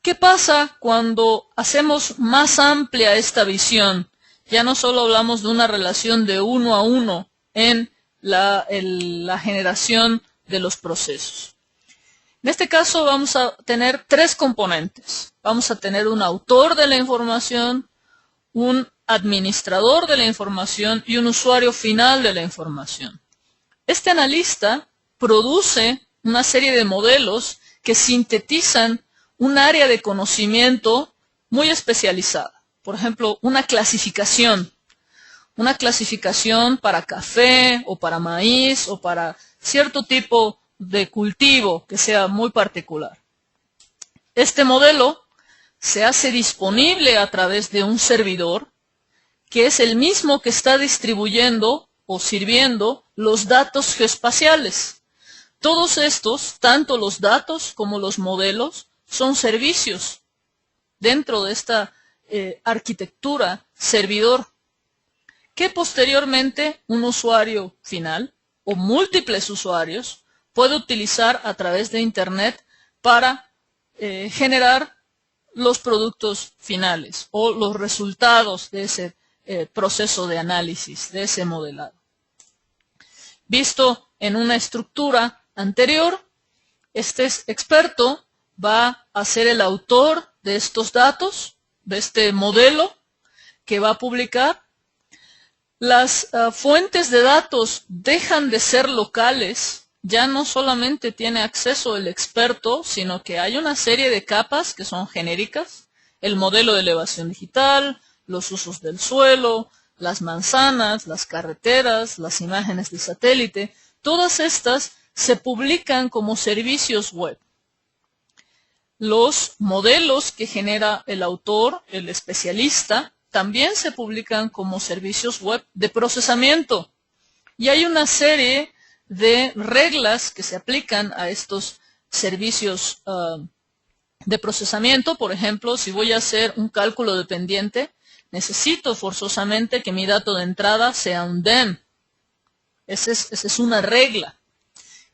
¿Qué pasa cuando hacemos más amplia esta visión? Ya no solo hablamos de una relación de 1 a 1 en la generación de los procesos. En este caso vamos a tener 3 componentes. Vamos a tener un autor de la información, un administrador de la información y un usuario final de la información. Este analista produce una serie de modelos que sintetizan un área de conocimiento muy especializada. Por ejemplo, una clasificación para café o para maíz o para cierto tipo de cultivo que sea muy particular. Este modelo se hace disponible a través de un servidor que es el mismo que está distribuyendo o sirviendo los datos geoespaciales. Todos estos, tanto los datos como los modelos, son servicios dentro de esta arquitectura servidor que posteriormente un usuario final o múltiples usuarios puede utilizar a través de Internet para generar los productos finales o los resultados de ese proceso de análisis, de ese modelado. Visto en una estructura anterior, este experto va a ser el autor de estos datos, de este modelo que va a publicar. Las fuentes de datos dejan de ser locales. Ya no solamente tiene acceso el experto, sino que hay una serie de capas que son genéricas. El modelo de elevación digital, los usos del suelo, las manzanas, las carreteras, las imágenes de satélite. Todas estas se publican como servicios web. Los modelos que genera el autor, el especialista, también se publican como servicios web de procesamiento. Y hay una serie de reglas que se aplican a estos servicios de procesamiento. Por ejemplo, si voy a hacer un cálculo dependiente, necesito forzosamente que mi dato de entrada sea un DEM. Esa es una regla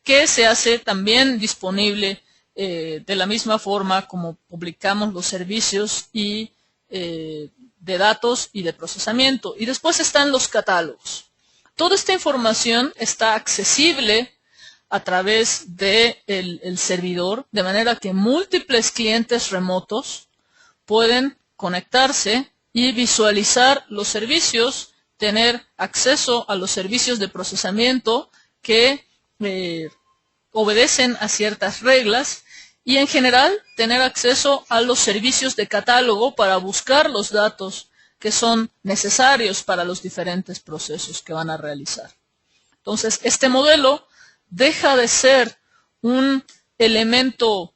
que se hace también disponible de la misma forma como publicamos los servicios y de datos y de procesamiento. Y después están los catálogos. Toda esta información está accesible a través del servidor, de manera que múltiples clientes remotos pueden conectarse y visualizar los servicios, tener acceso a los servicios de procesamiento que obedecen a ciertas reglas y en general tener acceso a los servicios de catálogo para buscar los datos que son necesarios para los diferentes procesos que van a realizar. Entonces, este modelo deja de ser un elemento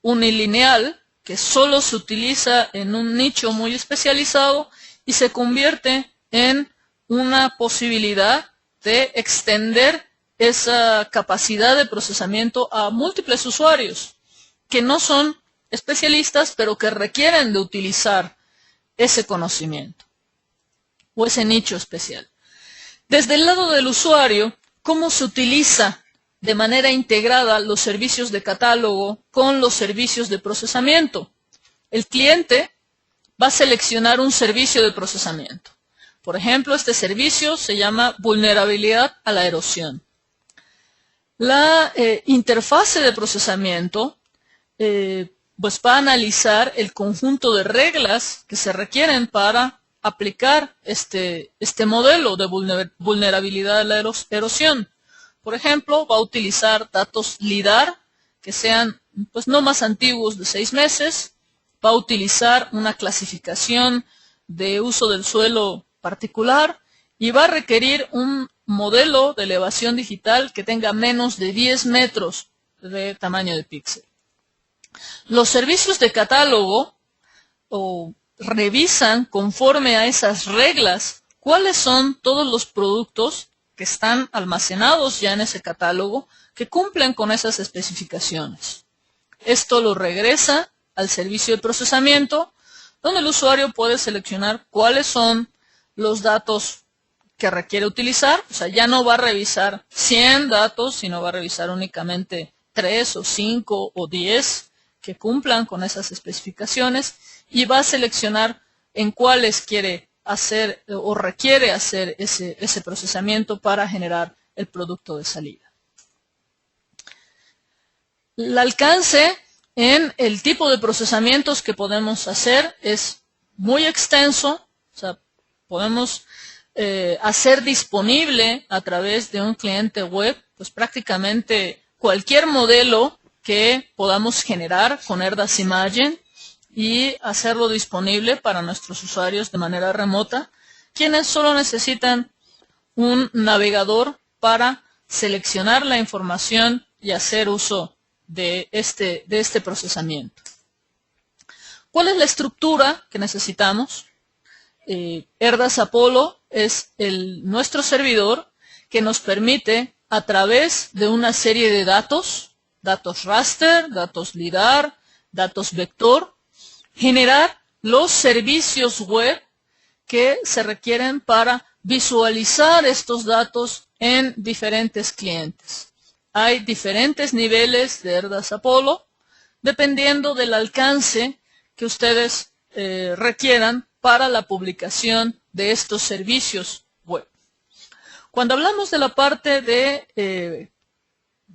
unilineal que solo se utiliza en un nicho muy especializado y se convierte en una posibilidad de extender esa capacidad de procesamiento a múltiples usuarios que no son especialistas, pero que requieren de utilizar ese conocimiento o ese nicho especial. Desde el lado del usuario, ¿cómo se utiliza de manera integrada los servicios de catálogo con los servicios de procesamiento? El cliente va a seleccionar un servicio de procesamiento. Por ejemplo, este servicio se llama vulnerabilidad a la erosión. La interfase de procesamiento pues va a analizar el conjunto de reglas que se requieren para aplicar este modelo de vulnerabilidad a la erosión. Por ejemplo, va a utilizar datos LIDAR que sean pues no más antiguos de 6 meses, va a utilizar una clasificación de uso del suelo particular y va a requerir un modelo de elevación digital que tenga menos de 10 metros de tamaño de píxel. Los servicios de catálogo revisan conforme a esas reglas cuáles son todos los productos que están almacenados ya en ese catálogo que cumplen con esas especificaciones. Esto lo regresa al servicio de procesamiento, donde el usuario puede seleccionar cuáles son los datos que requiere utilizar. O sea, ya no va a revisar 100 datos, sino va a revisar únicamente 3 o 5 o 10 que cumplan con esas especificaciones y va a seleccionar en cuáles quiere hacer o requiere hacer ese procesamiento para generar el producto de salida. El alcance en el tipo de procesamientos que podemos hacer es muy extenso. O sea, podemos hacer disponible a través de un cliente web pues prácticamente cualquier modelo que podamos generar con Erdas Imagen y hacerlo disponible para nuestros usuarios de manera remota, quienes solo necesitan un navegador para seleccionar la información y hacer uso de este procesamiento. ¿Cuál es la estructura que necesitamos? Erdas Apollo es nuestro servidor que nos permite a través de una serie de datos raster, datos LIDAR, datos vector, generar los servicios web que se requieren para visualizar estos datos en diferentes clientes. Hay diferentes niveles de Erdas Apollo dependiendo del alcance que ustedes requieran para la publicación de estos servicios web. Cuando hablamos de la parte de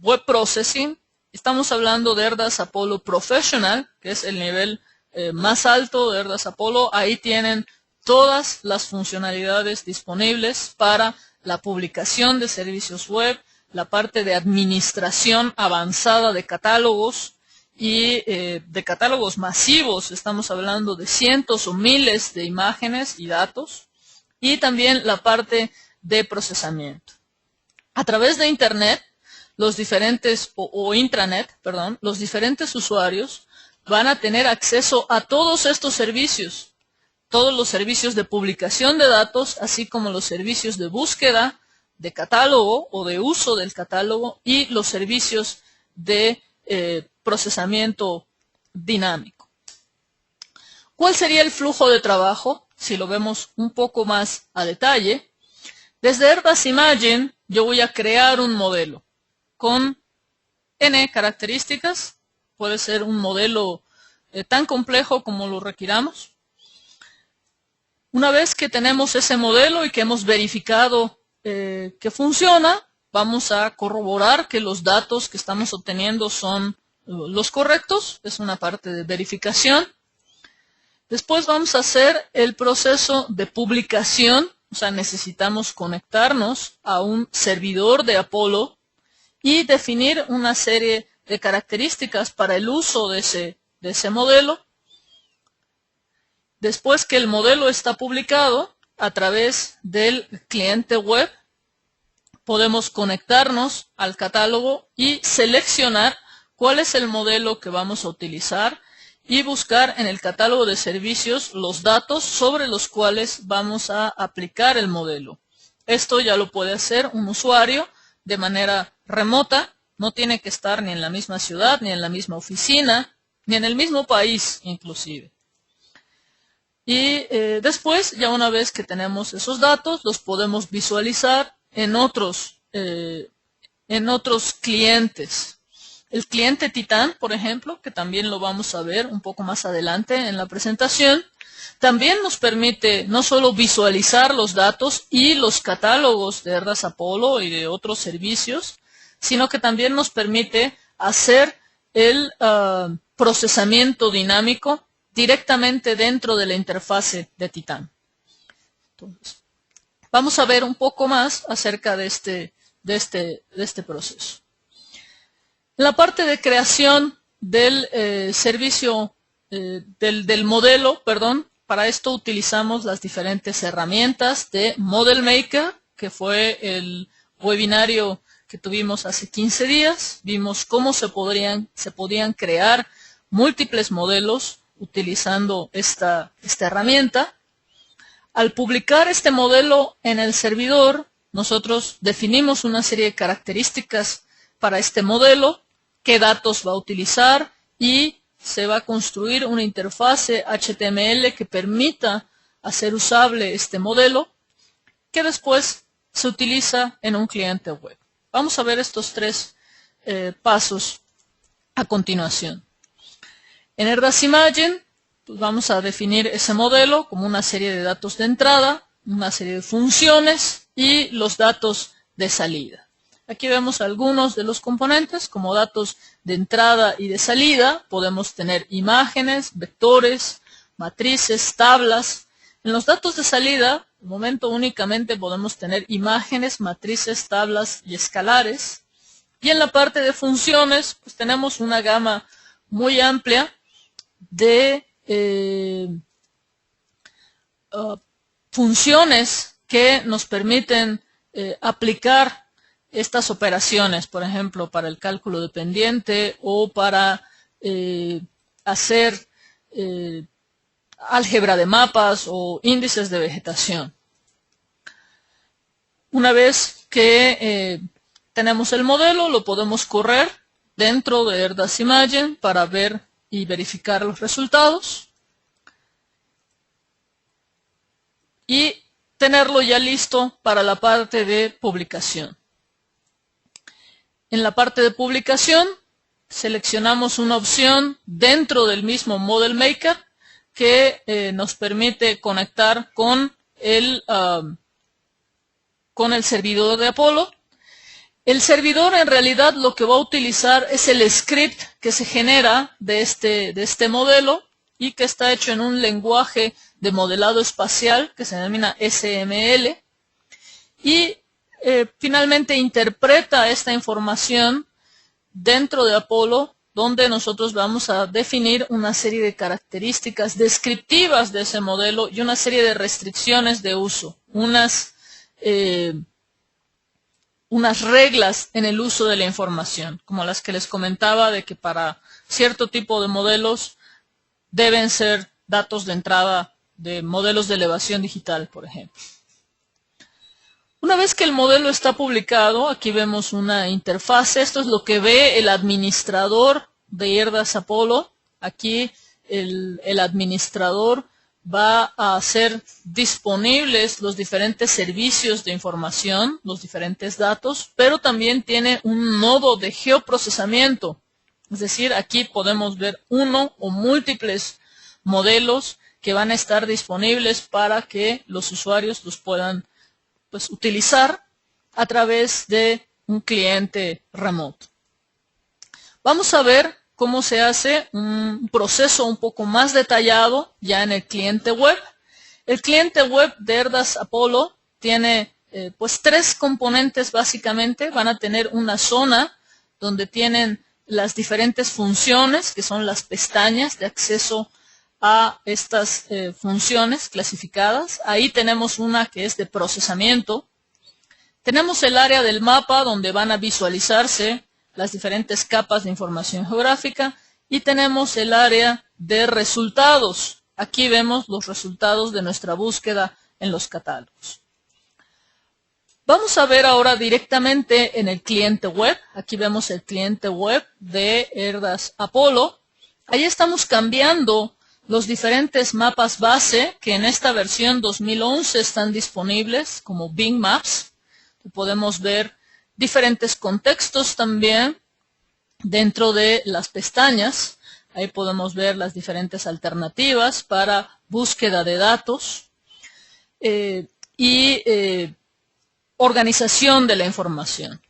web processing, estamos hablando de Erdas Apollo Professional, que es el nivel más alto de Erdas Apollo. Ahí tienen todas las funcionalidades disponibles para la publicación de servicios web, la parte de administración avanzada de catálogos y de catálogos masivos. Estamos hablando de cientos o miles de imágenes y datos, y también la parte de procesamiento. A través de Internet, los diferentes, o intranet, perdón, los diferentes usuarios van a tener acceso a todos estos servicios, todos los servicios de publicación de datos, así como los servicios de búsqueda de catálogo o de uso del catálogo y los servicios de procesamiento dinámico. ¿Cuál sería el flujo de trabajo? Si lo vemos un poco más a detalle, desde Erdas Imagen yo voy a crear un modelo con N características. Puede ser un modelo tan complejo como lo requiramos. Una vez que tenemos ese modelo y que hemos verificado que funciona, vamos a corroborar que los datos que estamos obteniendo son los correctos. Es una parte de verificación. Después vamos a hacer el proceso de publicación. O sea, necesitamos conectarnos a un servidor de Apollo y definir una serie de características para el uso de ese modelo. Después que el modelo está publicado, a través del cliente web, podemos conectarnos al catálogo y seleccionar cuál es el modelo que vamos a utilizar y buscar en el catálogo de servicios los datos sobre los cuales vamos a aplicar el modelo. Esto ya lo puede hacer un usuario de manera remota, no tiene que estar ni en la misma ciudad, ni en la misma oficina, ni en el mismo país inclusive. Y después, ya una vez que tenemos esos datos, los podemos visualizar en otros clientes. El cliente Titan, por ejemplo, que también lo vamos a ver un poco más adelante en la presentación, también nos permite no solo visualizar los datos y los catálogos de Erdas Apollo y de otros servicios, sino que también nos permite hacer el procesamiento dinámico directamente dentro de la interfase de Titan. Entonces, vamos a ver un poco más acerca de este proceso. En la parte de creación del servicio, del modelo, para esto utilizamos las diferentes herramientas de Model Maker, que fue el webinario que tuvimos hace 15 días. Vimos cómo se podían crear múltiples modelos utilizando esta herramienta. Al publicar este modelo en el servidor, nosotros definimos una serie de características para este modelo, qué datos va a utilizar y se va a construir una interfase HTML que permita hacer usable este modelo, que después se utiliza en un cliente web. Vamos a ver estos tres pasos a continuación. En Erdas Imagen, pues vamos a definir ese modelo como una serie de datos de entrada, una serie de funciones y los datos de salida. Aquí vemos algunos de los componentes como datos de entrada y de salida. Podemos tener imágenes, vectores, matrices, tablas. En los datos de salida, de momento únicamente podemos tener imágenes, matrices, tablas y escalares. Y en la parte de funciones, pues tenemos una gama muy amplia de funciones que nos permiten aplicar estas operaciones, por ejemplo, para el cálculo de pendiente o para hacer álgebra de mapas o índices de vegetación. Una vez que tenemos el modelo, lo podemos correr dentro de Erdas Imagen para ver y verificar los resultados y tenerlo ya listo para la parte de publicación. En la parte de publicación seleccionamos una opción dentro del mismo Model Maker que nos permite conectar con el servidor de Apollo. El servidor en realidad lo que va a utilizar es el script que se genera de este modelo y que está hecho en un lenguaje de modelado espacial que se denomina SML y finalmente interpreta esta información dentro de Apollo, donde nosotros vamos a definir una serie de características descriptivas de ese modelo y una serie de restricciones de uso, unas reglas en el uso de la información, como las que les comentaba de que para cierto tipo de modelos deben ser datos de entrada de modelos de elevación digital, por ejemplo. Una vez que el modelo está publicado, aquí vemos una interfase. Esto es lo que ve el administrador de Erdas Apollo. Aquí el administrador va a hacer disponibles los diferentes servicios de información, los diferentes datos, pero también tiene un nodo de geoprocesamiento. Es decir, aquí podemos ver uno o múltiples modelos que van a estar disponibles para que los usuarios los puedan utilizar a través de un cliente remoto. Vamos a ver cómo se hace un proceso un poco más detallado ya en el cliente web. El cliente web de Erdas Apollo tiene tres componentes básicamente. Van a tener una zona donde tienen las diferentes funciones, que son las pestañas de acceso a estas funciones clasificadas. Ahí tenemos una que es de procesamiento. Tenemos el área del mapa donde van a visualizarse las diferentes capas de información geográfica y tenemos el área de resultados. Aquí vemos los resultados de nuestra búsqueda en los catálogos. Vamos a ver ahora directamente en el cliente web. Aquí vemos el cliente web de Erdas Apollo. Ahí estamos cambiando los diferentes mapas base que en esta versión 2011 están disponibles como Bing Maps. Podemos ver diferentes contextos también dentro de las pestañas. Ahí podemos ver las diferentes alternativas para búsqueda de datos organización de la información.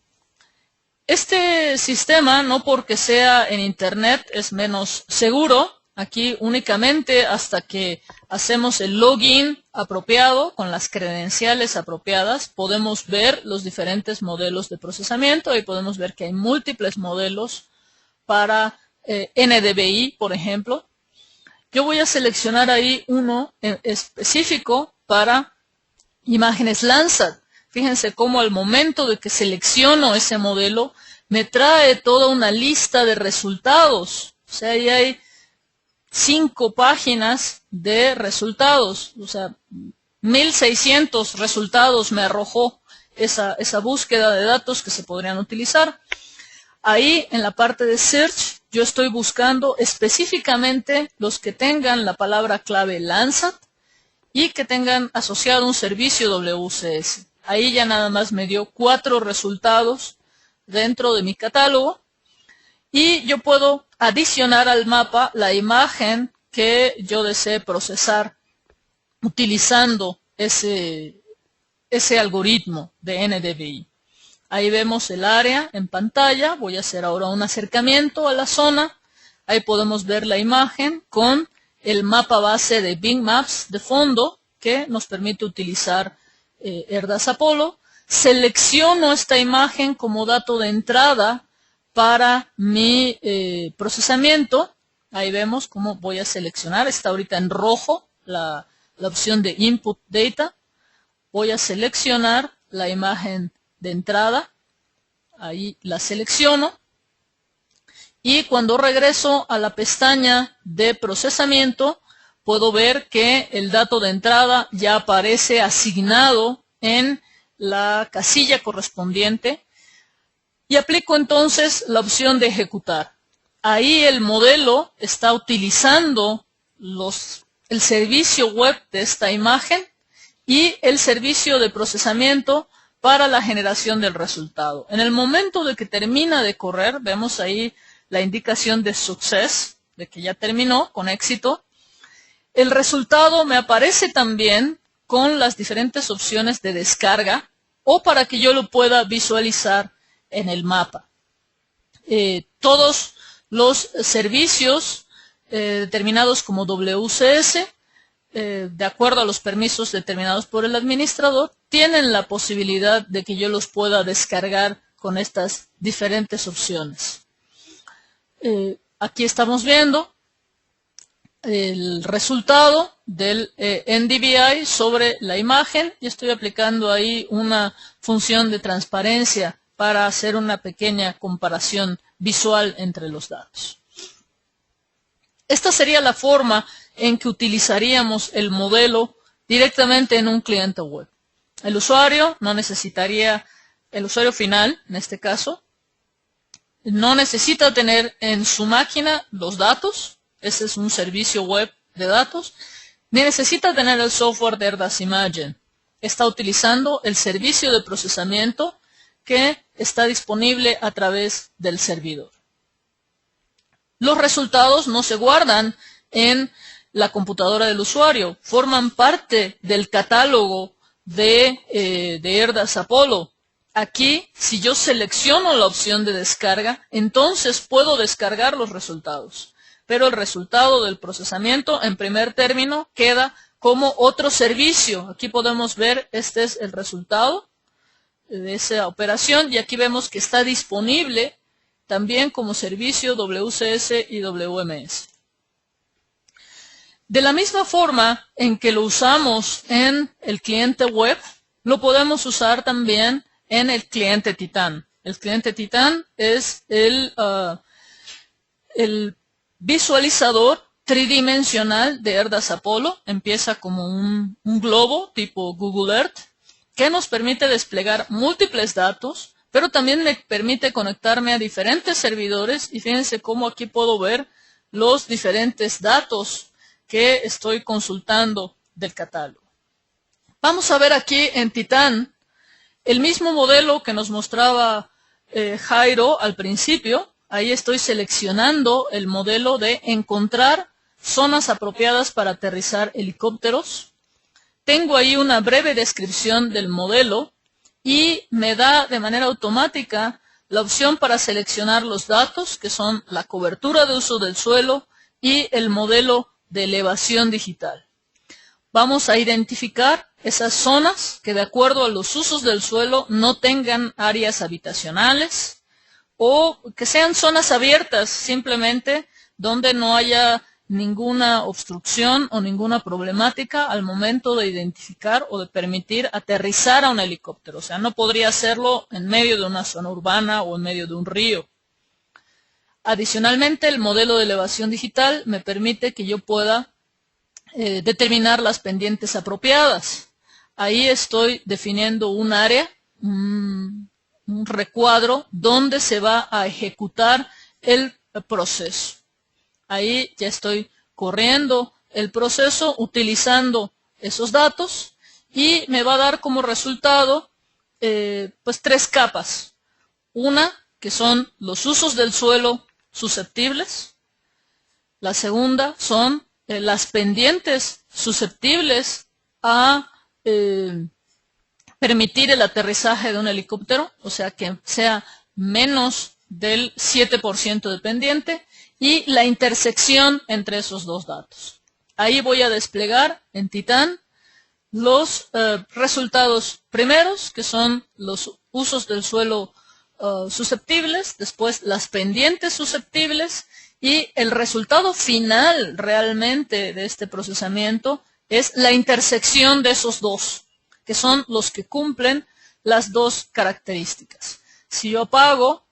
Este sistema, no porque sea en Internet, es menos seguro. Aquí únicamente hasta que hacemos el login apropiado con las credenciales apropiadas, podemos ver los diferentes modelos de procesamiento y podemos ver que hay múltiples modelos para NDVI, por ejemplo. Yo voy a seleccionar ahí uno específico para imágenes Landsat. Fíjense cómo al momento de que selecciono ese modelo, me trae toda una lista de resultados. O sea, ahí hay 5 páginas de resultados. O sea, 1600 resultados me arrojó esa búsqueda de datos que se podrían utilizar. Ahí en la parte de Search, yo estoy buscando específicamente los que tengan la palabra clave Landsat y que tengan asociado un servicio WCS. Ahí ya nada más me dio 4 resultados dentro de mi catálogo y yo puedo adicionar al mapa la imagen que yo desee procesar utilizando ese algoritmo de NDVI. Ahí vemos el área en pantalla. Voy a hacer ahora un acercamiento a la zona. Ahí podemos ver la imagen con el mapa base de Bing Maps de fondo que nos permite utilizar Erdas Apollo. Selecciono esta imagen como dato de entrada para mi procesamiento. Ahí vemos cómo voy a seleccionar. Está ahorita en rojo la opción de Input Data. Voy a seleccionar la imagen de entrada. Ahí la selecciono. Y cuando regreso a la pestaña de procesamiento, puedo ver que el dato de entrada ya aparece asignado en la casilla correspondiente y aplico entonces la opción de ejecutar. Ahí el modelo está utilizando el servicio web de esta imagen y el servicio de procesamiento para la generación del resultado. En el momento de que termina de correr, vemos ahí la indicación de success, de que ya terminó con éxito. El resultado me aparece también con las diferentes opciones de descarga o para que yo lo pueda visualizar en el mapa. Todos los servicios determinados como WCS, de acuerdo a los permisos determinados por el administrador, tienen la posibilidad de que yo los pueda descargar con estas diferentes opciones. Aquí estamos viendo el resultado del NDVI sobre la imagen y estoy aplicando ahí una función de transparencia para hacer una pequeña comparación visual entre los datos. Esta sería la forma en que utilizaríamos el modelo directamente en un cliente web. El usuario no necesitaría, el usuario final en este caso, no necesita tener en su máquina los datos. Ese es un servicio web de datos. Ni necesita tener el software de Erdas Imagen. Está utilizando el servicio de procesamiento que está disponible a través del servidor. Los resultados no se guardan en la computadora del usuario. Forman parte del catálogo de Erdas Apollo. Aquí, si yo selecciono la opción de descarga, entonces puedo descargar los resultados. Pero el resultado del procesamiento, en primer término, queda como otro servicio. Aquí podemos ver, este es el resultado de esa operación y aquí vemos que está disponible también como servicio WCS y WMS. De la misma forma en que lo usamos en el cliente web, lo podemos usar también en el cliente Titán. El cliente Titán es el visualizador tridimensional de Erdas Apollo. Empieza como un globo tipo Google Earth que nos permite desplegar múltiples datos, pero también me permite conectarme a diferentes servidores y fíjense cómo aquí puedo ver los diferentes datos que estoy consultando del catálogo. Vamos a ver aquí en Titán el mismo modelo que nos mostraba Jairo al principio. Ahí estoy seleccionando el modelo de encontrar zonas apropiadas para aterrizar helicópteros. Tengo ahí una breve descripción del modelo y me da de manera automática la opción para seleccionar los datos, que son la cobertura de uso del suelo y el modelo de elevación digital. Vamos a identificar esas zonas que de acuerdo a los usos del suelo no tengan áreas habitacionales o que sean zonas abiertas simplemente donde no haya ninguna obstrucción o ninguna problemática al momento de identificar o de permitir aterrizar a un helicóptero. O sea, no podría hacerlo en medio de una zona urbana o en medio de un río. Adicionalmente, el modelo de elevación digital me permite que yo pueda determinar las pendientes apropiadas. Ahí estoy definiendo un área, un recuadro donde se va a ejecutar el proceso. Ahí ya estoy corriendo el proceso utilizando esos datos y me va a dar como resultado pues 3 capas. Una que son los usos del suelo susceptibles. La segunda son las pendientes susceptibles a permitir el aterrizaje de un helicóptero, o sea que sea menos del 7% de pendiente, y la intersección entre esos dos datos. Ahí voy a desplegar en Titán los resultados primeros, que son los usos del suelo susceptibles, después las pendientes susceptibles, y el resultado final realmente de este procesamiento es la intersección de esos dos, que son los que cumplen las dos características. Si yo apago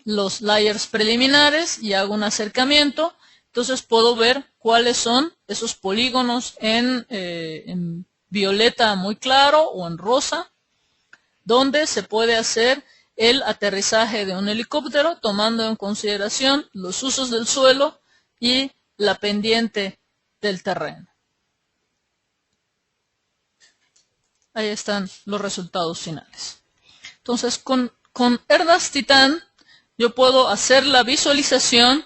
los layers preliminares y hago un acercamiento, entonces puedo ver cuáles son esos polígonos en violeta muy claro o en rosa, donde se puede hacer el aterrizaje de un helicóptero tomando en consideración los usos del suelo y la pendiente del terreno. Ahí están los resultados finales. Entonces, con Erdas Titán yo puedo hacer la visualización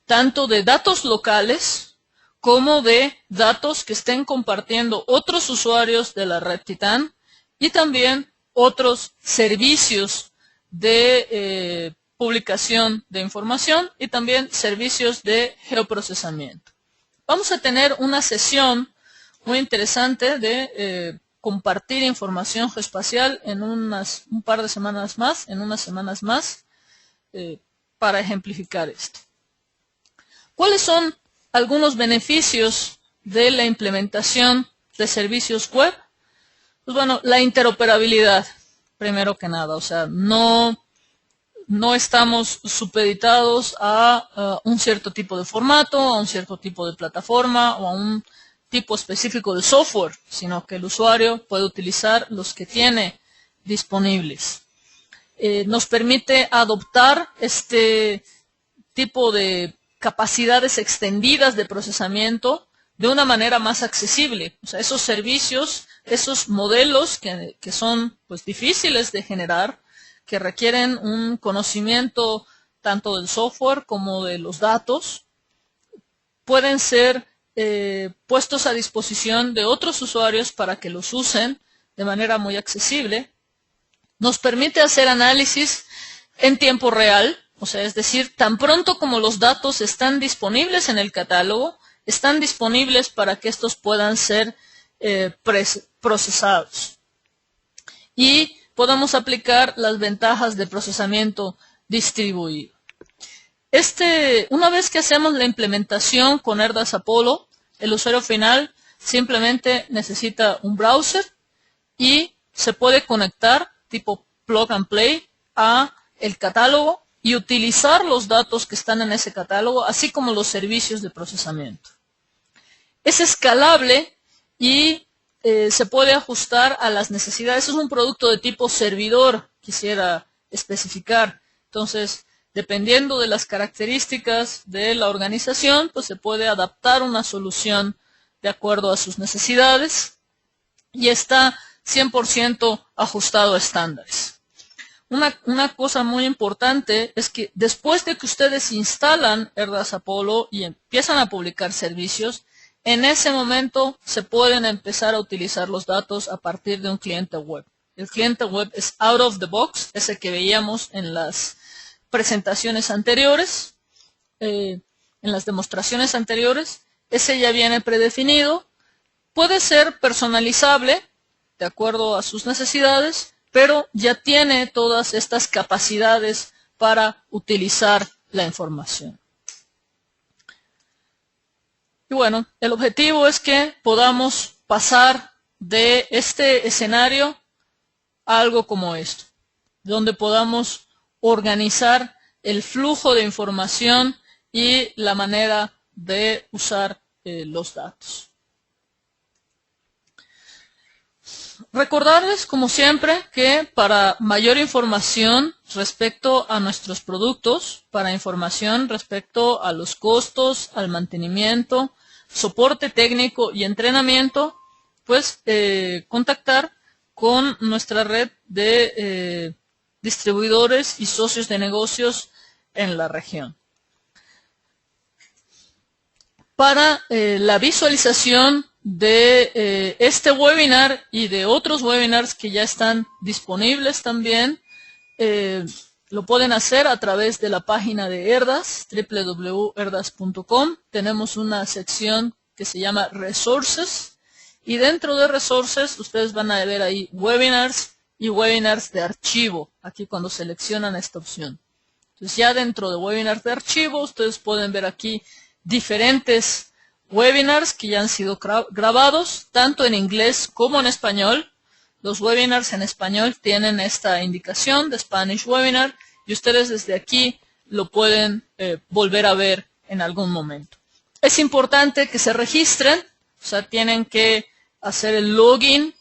tanto de datos locales como de datos que estén compartiendo otros usuarios de la red Titán y también otros servicios de publicación de información y también servicios de geoprocesamiento. Vamos a tener una sesión muy interesante de compartir información geoespacial en un par de semanas más, en unas semanas más, para ejemplificar esto. ¿Cuáles son algunos beneficios de la implementación de servicios web? Pues bueno, la interoperabilidad, primero que nada, o sea, no estamos supeditados a un cierto tipo de formato, a un cierto tipo de plataforma o a un tipo específico de software, sino que el usuario puede utilizar los que tiene disponibles. Nos permite adoptar este tipo de capacidades extendidas de procesamiento de una manera más accesible. O sea, esos servicios, esos modelos que son pues difíciles de generar, que requieren un conocimiento tanto del software como de los datos, pueden ser puestos a disposición de otros usuarios para que los usen de manera muy accesible. Nos permite hacer análisis en tiempo real, o sea, es decir, tan pronto como los datos están disponibles en el catálogo, están disponibles para que estos puedan ser procesados. Y podemos aplicar las ventajas de procesamiento distribuido. Una vez que hacemos la implementación con Erdas Apollo, el usuario final simplemente necesita un browser y se puede conectar tipo plug and play a el catálogo y utilizar los datos que están en ese catálogo, así como los servicios de procesamiento. Es escalable y se puede ajustar a las necesidades. Es un producto de tipo servidor, quisiera especificar. Entonces, dependiendo de las características de la organización, pues se puede adaptar una solución de acuerdo a sus necesidades y está 100% ajustado a estándares. Una cosa muy importante es que después de que ustedes instalan Erdas Apollo y empiezan a publicar servicios, en ese momento se pueden empezar a utilizar los datos a partir de un cliente web. El cliente web es out of the box, ese que veíamos en las presentaciones anteriores, en las demostraciones anteriores. Ese ya viene predefinido. Puede ser personalizable de acuerdo a sus necesidades, pero ya tiene todas estas capacidades para utilizar la información. Y bueno, el objetivo es que podamos pasar de este escenario a algo como esto, donde podamos organizar el flujo de información y la manera de usar los datos. Recordarles, como siempre, que para mayor información respecto a nuestros productos, para información respecto a los costos, al mantenimiento, soporte técnico y entrenamiento, pues contactar con nuestra red de distribuidores y socios de negocios en la región. Para la visualización de este webinar y de otros webinars que ya están disponibles también, lo pueden hacer a través de la página de Erdas, www.erdas.com. Tenemos una sección que se llama Resources y dentro de Resources ustedes van a ver ahí webinars y webinars de archivo, aquí cuando seleccionan esta opción. Entonces ya dentro de webinars de archivo ustedes pueden ver aquí diferentes webinars que ya han sido grabados, tanto en inglés como en español. Los webinars en español tienen esta indicación de Spanish Webinar y ustedes desde aquí lo pueden volver a ver en algún momento. Es importante que se registren, o sea, tienen que hacer el login,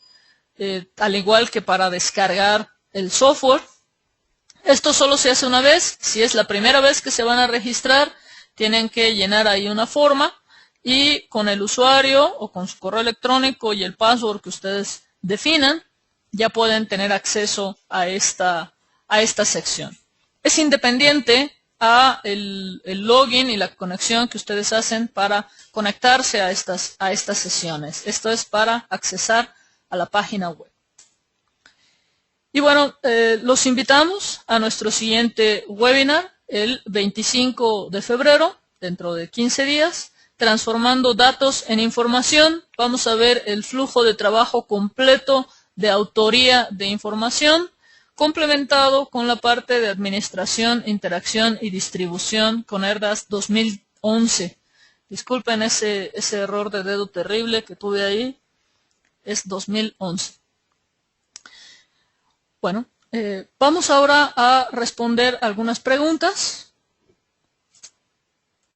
al igual que para descargar el software. Esto solo se hace una vez. Si es la primera vez que se van a registrar, tienen que llenar ahí una forma y con el usuario o con su correo electrónico y el password que ustedes definan, ya pueden tener acceso a esta sección. Es independiente a el login y la conexión que ustedes hacen para conectarse a estas sesiones. Esto es para accesar a la página web. Y bueno, los invitamos a nuestro siguiente webinar el 25 de febrero, dentro de 15 días, transformando datos en información. Vamos a ver el flujo de trabajo completo de autoría de información, complementado con la parte de administración, interacción y distribución con Erdas 2011. Disculpen ese error de dedo terrible que tuve ahí. Es 2011. Bueno, vamos ahora a responder algunas preguntas.